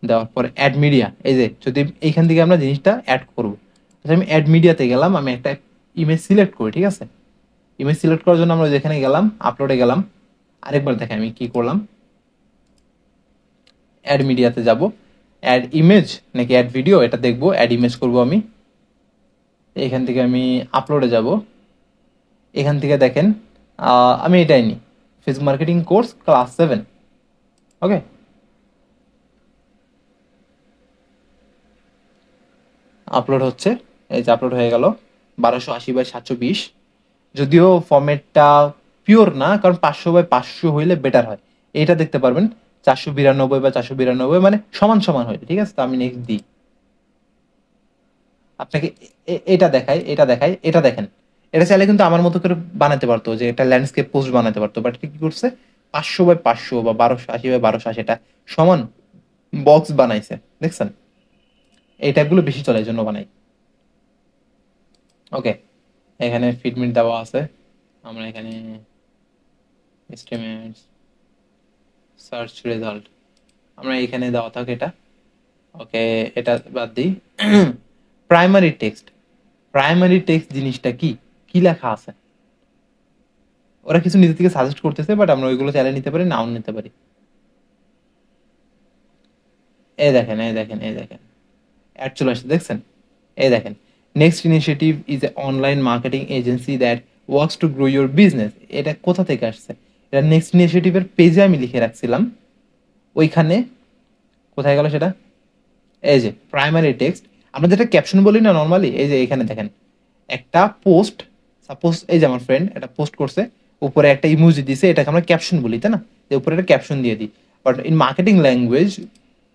দেওয়ার পর অ্যাড মিডিয়া, এই যে যদি এইখান থেকে আমরা জিনিসটা অ্যাড করবো। আচ্ছা, আমি অ্যাড মিডিয়াতে গেলাম, আমি একটা ইমেজ সিলেক্ট করি, ঠিক আছে? ইমেজ সিলেক্ট করার জন্য আমরা যেখানে গেলাম, আপলোডে গেলাম। আরেকবার দেখেন আমি কি করলাম, অ্যাড মিডিয়াতে যাব, অ্যাড ইমেজ নাকি অ্যাড ভিডিও এটা দেখবো, অ্যাড ইমেজ করব আমি। এখান থেকে আমি আপলোডে যাব, এখান থেকে দেখেন আমি এটাই নিই, ফেসবুক মার্কেটিং কোর্স ক্লাস 7। ওকে, আপলোড হচ্ছে, এই যে আপলোড হয়ে গেল, 1280 বাই 720। যদিও ফরম্যাটটা পিওর না, কারণ 500/500 হইলে বেটার হয়। এটা দেখতে পারবেন 492/492, মানে সমান সমান হইলে, ঠিক আছে। তো আমি নেক্সট দিই, আপনাকে এটা দেখাই, এটা দেখেন। এটা চাইলে কিন্তু আমার মতো করে বানাতে পারতো, যে একটা ল্যান্ডস্কেপ পোস্ট বানাতে পারতো, বাট কি করছে, 500/500 বা 1280/1280 এটা সমান বক্স বানাইছে, দেখছেন। এই টাইপগুলো বেশি চলে, এই জন্য বানাই। ওকে, এখানে ফিডমিট দেওয়া আছে, আমরা এখানে এস্টিমেটস, সার্চ রেজাল্ট, আমরা এখানে দেওয়া থাকে এটা। ওকে, এটা বাদ দিই। প্রাইমারি টেক্সট, প্রাইমারি টেক্সট জিনিসটা কি, কি লেখা আছে, ওরা কিছু নিজে থেকে সাজেস্ট করতেছে, বাট আমরা ওইগুলো চাইলে নিতে পারি, নাও নিতে পারি। এই দেখেন, অ্যাড চলে আসছে, দেখছেন। এই দেখেন, next initiative is a online marketing agency that works to grow your business. এটা কোথা থেকে আসছে, এটা নেক্সট ইনিশিয়েটিভের পেজে আমি লিখে রাখছিলাম, ওইখানে কোথায় গেল সেটা, এই যে প্রাইমারি টেক্সট, আমরা যেটা ক্যাপশন বলি না নর্মালি, এই যে এখানে দেখেন একটা পোস্ট, সাপোজ এই যে আমার ফ্রেন্ড একটা পোস্ট করছে, উপরে একটা ইমোজি দিছে, এটাকে আমরা ক্যাপশন বলি, তাই না, যে উপরে একটা ক্যাপশন দিয়ে দিই। But in marketing language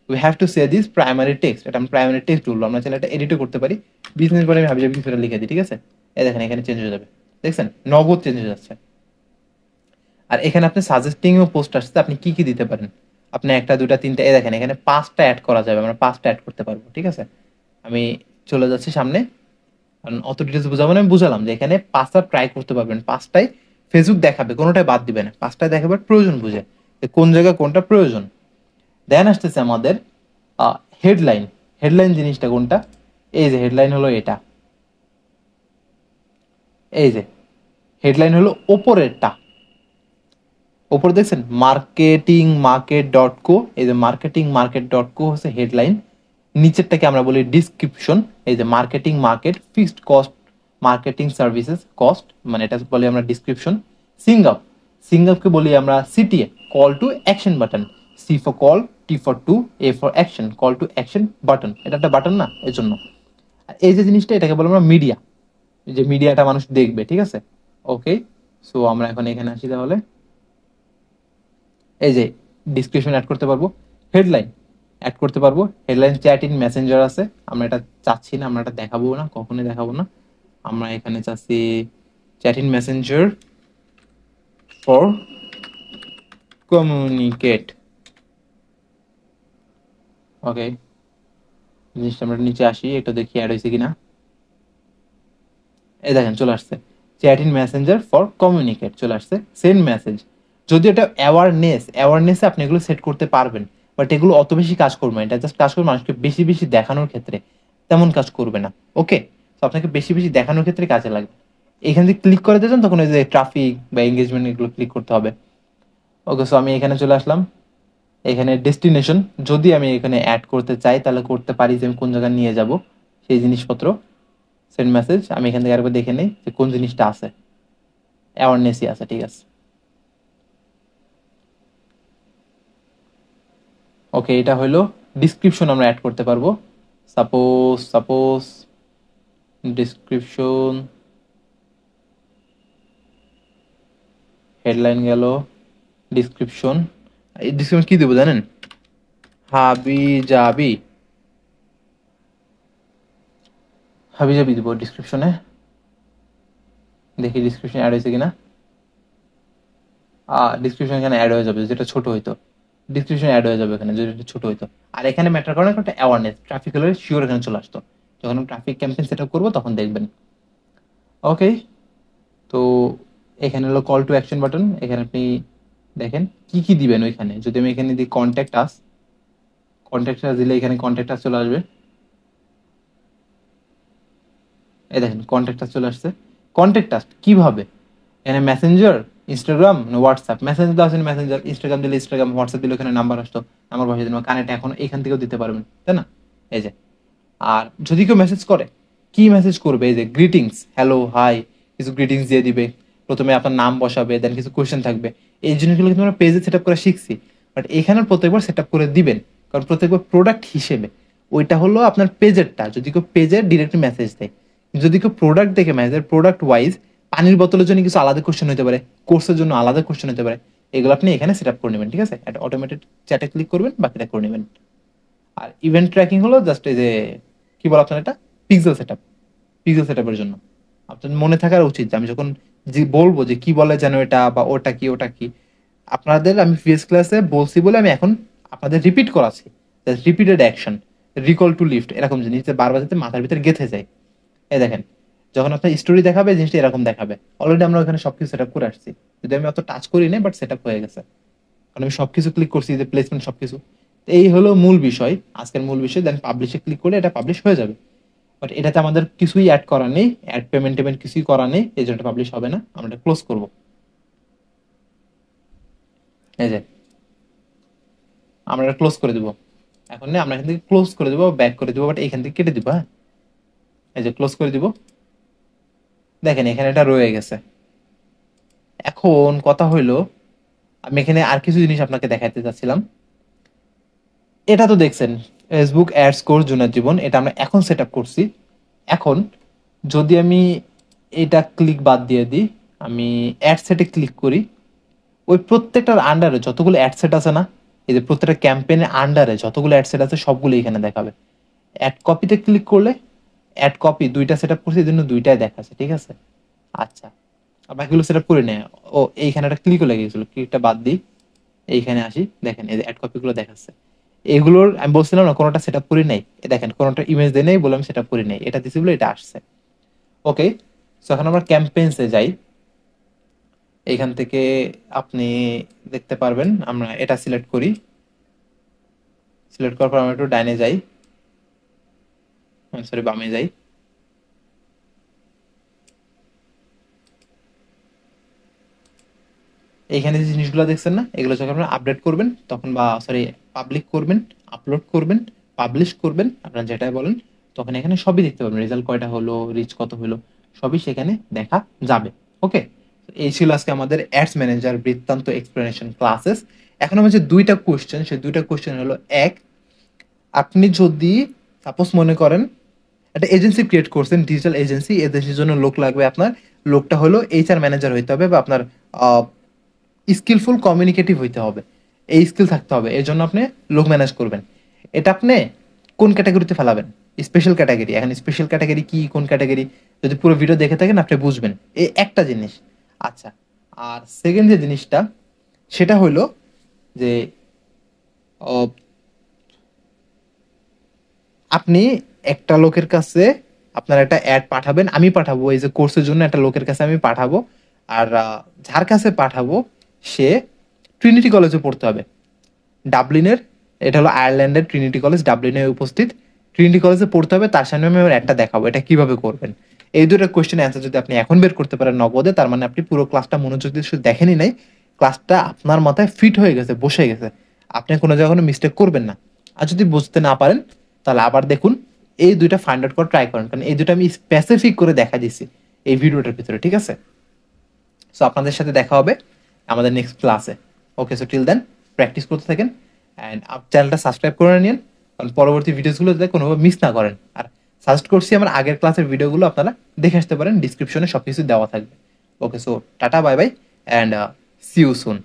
we have to say this primary text, এটা আমরা প্রাইমারি টেক্সট বলবো। আমরা চাইলে এটা এডিটও করতে পারি, বিজনেস বলে আমি হাবি কিছুটা লিখে দিই, ঠিক আছে। এই দেখেন এখানে চেঞ্জ হয়ে যাবে, দেখছেন, নগদ চেঞ্জ হয়ে যাচ্ছে। আর এখানে আপনি সাজেস্টিং পোস্ট আসছে, আপনি কি কি দিতে পারেন, আপনি একটা দুটা তিনটা, এই দেখেন এখানে 5টা অ্যাড করা যাবে, আমরা 5টা অ্যাড করতে পারবো, ঠিক আছে। আমি চলে যাচ্ছি সামনে, কারণ অত ডিটেলস বোঝাবো না, আমি বুঝালাম যে এখানে 5টা ট্রাই করতে পারবেন, 5টাই ফেসবুক দেখাবে, কোনোটাই বাদ দিবে না, 5টাই দেখাবে প্রয়োজন বুঝে, যে কোন জায়গায় কোনটা প্রয়োজন। দেন আসতেছে আমাদের হেডলাইন, হেডলাইন জিনিসটা কোনটা, এই যে হেডলাইন হলো এটা, এই যে হেডলাইন হলো ওপরেরটা, ওপরে দেখছেন marketingmarket.co, এই যে marketingmarket.co হচ্ছে হেডলাইন। নিচেরটাকে আমরা বলি ডিসক্রিপশন, এই যে marketing market fixed cost marketing services cost, মানে এটা বলি আমরা ডিসক্রিপশন। সিঙ্গাপ, সিঙ্গাপকে বলি আমরা CTA, call to action button, C for call, T for to, A for action, call to action button, এটা একটা বাটন না, এর জন্য। আর এই যে জিনিসটা, এটাকে বলি আমরা মিডিয়া, যে মিডিয়াটা মানুষ দেখবে, ঠিক আছে। ওকে, সো আমরা এখন এখানে আসি তাহলে, এই যে ডিসক্রিপশন অ্যাড করতে পারবো, হেডলাইন অ্যাড করতে পারবো, হেডলাইন চ্যাট ইন মেসেঞ্জার আছে, আমরা এটা চাচ্ছি না, আমরা এটা দেখাবো না, কখনোই দেখাবো না। আমরা এখানে চাচ্ছি chat in Messenger for communicate. Okay, জিনিসটা আমরা নিচে আসি, এটা দেখি অ্যাড হয়েছে কিনা। এই দেখেন চলে আসছে, chat in Messenger for communicate চলে আসছে, সেন্ড মেসেজ। যদি এটা অ্যাওয়ারনেসে আপনি এগুলো সেট করতে পারবেন, বাট এগুলো অত বেশি কাজ করবে না, এটা জাস্ট কাজ করবে মানুষকে বেশি বেশি দেখানোর ক্ষেত্রে, তেমন কাজ করবে না। ওকে, তো আপনাকে বেশি বেশি দেখানোর ক্ষেত্রে কাজে লাগবে। এখান থেকে ক্লিক করে দিয়েছেন, তখন ওই যে ট্রাফিক বা এঙ্গেজমেন্ট এগুলো ক্লিক করতে হবে। ওকে, সো আমি এখানে চলে আসলাম, এখানে ডেস্টিনেশন যদি আমি এখানে অ্যাড করতে চাই তাহলে করতে পারি, যে আমি কোন জায়গায় নিয়ে যাব সেই জিনিসপত্র। সেন্ড মেসেজ, আমি এখান থেকে আরেকবার দেখে নেই যে কোন জিনিসটা আছে, অ্যাওয়ারনেসই আছে, ঠিক আছে। ওকে, এটা হলো ডিসক্রিপশন, আমরা অ্যাড করতে পারবো। সাপোজ ডিসক্রিপশন, হেডলাইন গেল, ডিসক্রিপশন, এই ডিসক্রিপশন কি দেবো জানেন, হাবি জাবি, হাবি জাবি দেবো ডিসক্রিপশনে, দেখি ডিসক্রিপশন অ্যাড হয়েছে কিনা। ডিসক্রিপশন এখানে অ্যাড হয়ে যাবে, যেটা ছোট হইতো ডিসক্রিপশন অ্যাড হয়ে যাবে এখানে, যেটা ছোট হইতো। আর এখানে ম্যাটার করে একটা অ্যাওয়ারনেস, ট্রাফিক হলে শিওর এখানে চলে আসতো, যখন আমি ট্রাফিক ক্যাম্পেইন সেট আপ করবো তখন দেখবেন। ওকে, তো এখানে হলো কল টু অ্যাকশন বাটন, এখানে আপনি দেখেন কি কি দিবেন ওইখানে। যদি আমি এখানে দিই কন্ট্যাক্ট আস, কন্ট্যাক্ট আস দিলে এখানে কন্ট্যাক্ট আস চলে আসবে, এই দেখেন কন্ট্যাক্ট আস চলে আসছে। কন্ট্যাক্ট আস কিভাবে, এখানে মেসেঞ্জার, ইনস্টাগ্রাম, হোয়াটসঅ্যাপ, মেসেঞ্জার দেওয়া আছে মেসেঞ্জার, ইনস্টাগ্রাম দিলে ইনস্টাগ্রাম, হোয়াটসঅ্যাপ দিলে এখানে নাম্বার আসতো, নাম্বার বসিয়ে দিন, কানেক্ট এখন এখান থেকেও দিতে পারবেন, তাই না। এই যে, আর যদি কেউ মেসেজ করে, কি মেসেজ করবে, এই যে গ্রিটিংস, হ্যালো, হাই, কিছু গ্রিটিংস দিয়ে দিবে, প্রথমে আপনার নাম বসাবে, দেন কিছু কোয়েশ্চেন থাকবে। এই জিনিসগুলো কিন্তু আমরা পেজে সেট আপ করে শিখছি, বাট এখানে প্রত্যেকবার সেট আপ করে দিবেন, কারণ প্রত্যেকবার প্রোডাক্ট হিসেবে ওইটা হলো আপনার পেজেরটা, যদি কেউ পেজের ডিরেক্ট মেসেজ দেয়, যদি কেউ প্রোডাক্ট দেখে মেসেজ, প্রোডাক্ট ওয়াইজ পানির বোতলের জন্য কিছু আলাদা কোশ্চেন হতে পারে, কোর্সের জন্য আলাদা কোশ্চেন হতে পারে, এগুলো আপনি এখানে সেট আপ করে নেবেন। ঠিক আছে, একটা অটোমেটেড চ্যাটে ক্লিক করবেন, বাকিটা করে নেবেন। আর ইভেন্ট ট্র্যাকিং হলো জাস্ট এই যে কি বলা আপনার, এটা pixel set up. Pixel set আপের জন্য আপনার মনে থাকার উচিত যে আমি যখন যে বলবো যে কি বলে যেন এটা বা ওটা কি ওটা কি, আপনাদের আমি প্রিভিয়াস ক্লাসে বলছি বলে আমি এখন আপনাদের রিপিট করাচ্ছি। Repeated action, recall two lift, এরকম জিনিস যে বারবার যাতে মাথার ভিতরে গেঁথে যায়। এই দেখেন, যখন আপনার স্টোরি দেখাবে জিনিসটা এরকম দেখাবে। অলরেডি আমরা ওখানে সবকিছু সেট আপ করে আসছি, যদি আমি অত টাচ করি না, বাট সেট আপ হয়ে গেছে, কারণ আমি সবকিছু ক্লিক করছি, যে প্লেসমেন্ট সবকিছু। এই হলো মূল বিষয়, আজকের মূল বিষয়। দেন পাবলিশে ক্লিক করলে এটা পাবলিশ হয়ে যাবে। বাট এটাতে আমাদের কিছুই অ্যাড করা নেই, অ্যাড পেমেন্ট টেমেন্ট কিছুই করা নেই, এই জন্য পাবলিশ হবে না। আমরা এটা ক্লোজ করবো। এই যে আমরা এটা ক্লোজ করে দিব। এখন আমরা এখান থেকে ক্লোজ করে দিব, ব্যাক করে দিব, বাট এখান থেকে কেটে দিব। হ্যাঁ, এই যে ক্লোজ করে দিব। দেখেন এখানে এটা রয়ে গেছে। এখন কথা হইলো, আমি এখানে আর কিছু জিনিস আপনাকে দেখাতে চাচ্ছিলাম। এটা তো দেখছেন ফেসবুক অ্যাডস কোর্স জুনার জীবন, এটা আমরা এখন সেট আপ করছি। এখন যদি আমি এটা ক্লিক বাদ দিয়ে দিই, আমি অ্যাড সেটে ক্লিক করি, ওই প্রত্যেকটার আন্ডারে যতগুলো অ্যাড সেট আছে না, এই যে প্রত্যেকটা ক্যাম্পেইনের আন্ডারে যতগুলো অ্যাড সেট আছে সবগুলো এখানে দেখাবে। অ্যাড কপিতে ক্লিক করলে অ্যাড কপি দুইটা সেট আপ করছি, এই জন্য দুইটাই দেখাচ্ছে। ঠিক আছে, আচ্ছা, আর বাকিগুলো সেট আপ করে নেয়। ও এইখানে একটা ক্লিকও লেগে গেছিল, ক্লিকটা বাদ দিই, এইখানে আসি, দেখেন এই যে অ্যাড কপিগুলো দেখাচ্ছে। এগুলোর আমি বলছিলাম না কোনোটা সেট আপ করি নাই, দেখেন কোনোটা ইমেজ দেয় নাই বলে আমি সেট আপ করি নাই, এটা দিছি বলে এটা আসছে। ওকে, সো এখন আমরা ক্যাম্পেইনসে যাই। এইখান থেকে আপনি দেখতে পারবেন, আমরা এটা সিলেক্ট করি। সিলেক্ট করার পর আমরা একটু ডাইনে যাই, সরি বামে যাই। এইখানে যে জিনিসগুলো দেখছেন না, এগুলো যখন আপনারা আপডেট করবেন তখন, বা সরি পাবলিক করবেন, আপলোড করবেন, পাবলিশ করবেন, আপনারা যেটাই বলেন, তখন এখানে সবই দেখতে পাবেন। রেজাল্ট কয়টা হলো, রিচ কত হলো, সবই সেখানে দেখা যাবে। ওকে, এই ছিল আজকে আমাদের অ্যাডস ম্যানেজার বৃত্তান্ত এক্সপ্লেনেশন ক্লাসেস। এখন আমার যে দুইটা কোয়েশ্চেন, সেই দুইটা কোয়েশ্চেন হলো, এক, আপনি যদি সাপোজ মনে করেন একটা এজেন্সি ক্রিয়েট করছেন, ডিজিটাল এজেন্সি, এজেন্সির জন্য লোক লাগবে আপনার। লোকটা হলো এইচআর ম্যানেজার হইতে হবে, বা আপনার স্কিলফুল কমিউনিকেটিভ হইতে হবে, এই স্কিল থাকতে হবে, এর জন্য আপনি লোক ম্যানেজ করবেন। এটা আপনি কোন ক্যাটাগরিতে ফেলাবেন? Special category. এখন স্পেশাল ক্যাটাগরি কি, কোন ক্যাটাগরি, যদি পুরো ভিডিও দেখে থাকেন আপনি বুঝবেন, এই একটা জিনিস। আচ্ছা, আর সেকেন্ড যে জিনিসটা, সেটা হইলো যে আহ, আপনি একটা লোকের কাছে আপনার একটা অ্যাড পাঠাবেন, আমি পাঠাবো, এই যে কোর্সের জন্য একটা লোকের কাছে আমি পাঠাবো। আর যার কাছে পাঠাবো সে ট্রিনিটি কলেজে পড়তে হবে, ডাবলিনের। এটা হলো আয়ারল্যান্ডের ট্রিনিটি কলেজ, ডাবলিনে উপস্থিত। ট্রিনিটি কলেজে পড়তে হবে, তার সামনে আমি আমার একটা দেখাবো, এটা কিভাবে করবেন। এই দুটো কোয়েশ্চেন অ্যান্সার যদি আপনি এখন বের করতে পারেন নগদে, তার মানে আপনি পুরো ক্লাসটা মনোযোগ দিয়ে শুধু দেখেনই নাই, ক্লাসটা আপনার মাথায় ফিট হয়ে গেছে, বসে গেছে, আপনি কোনো জায়গায় কোনো মিস্টেক করবেন না। আর যদি বুঝতে না পারেন তাহলে আবার দেখুন, এই দুইটা ফাইন্ড আউট করে ট্রাই করেন, কারণ এই দুটো আমি স্পেসিফিক করে দেখা দিচ্ছি এই ভিডিওটার ভিতরে। ঠিক আছে, সো আপনাদের সাথে দেখা হবে আমাদের নেক্সট ক্লাসে। ওকে, সো টিল দেন প্র্যাকটিস করতে থাকেন, অ্যান্ড চ্যানেলটা সাবস্ক্রাইব করে নিন, কারণ পরবর্তী ভিডিওসগুলো যাতে কোনোভাবে মিস না করেন। আর সাজেস্ট করছি আমার আগের ক্লাসের ভিডিওগুলো আপনারা দেখে আসতে পারেন, ডিসক্রিপশনে সব কিছু দেওয়া থাকবে। Okay, so tata, bye bye, and see you soon.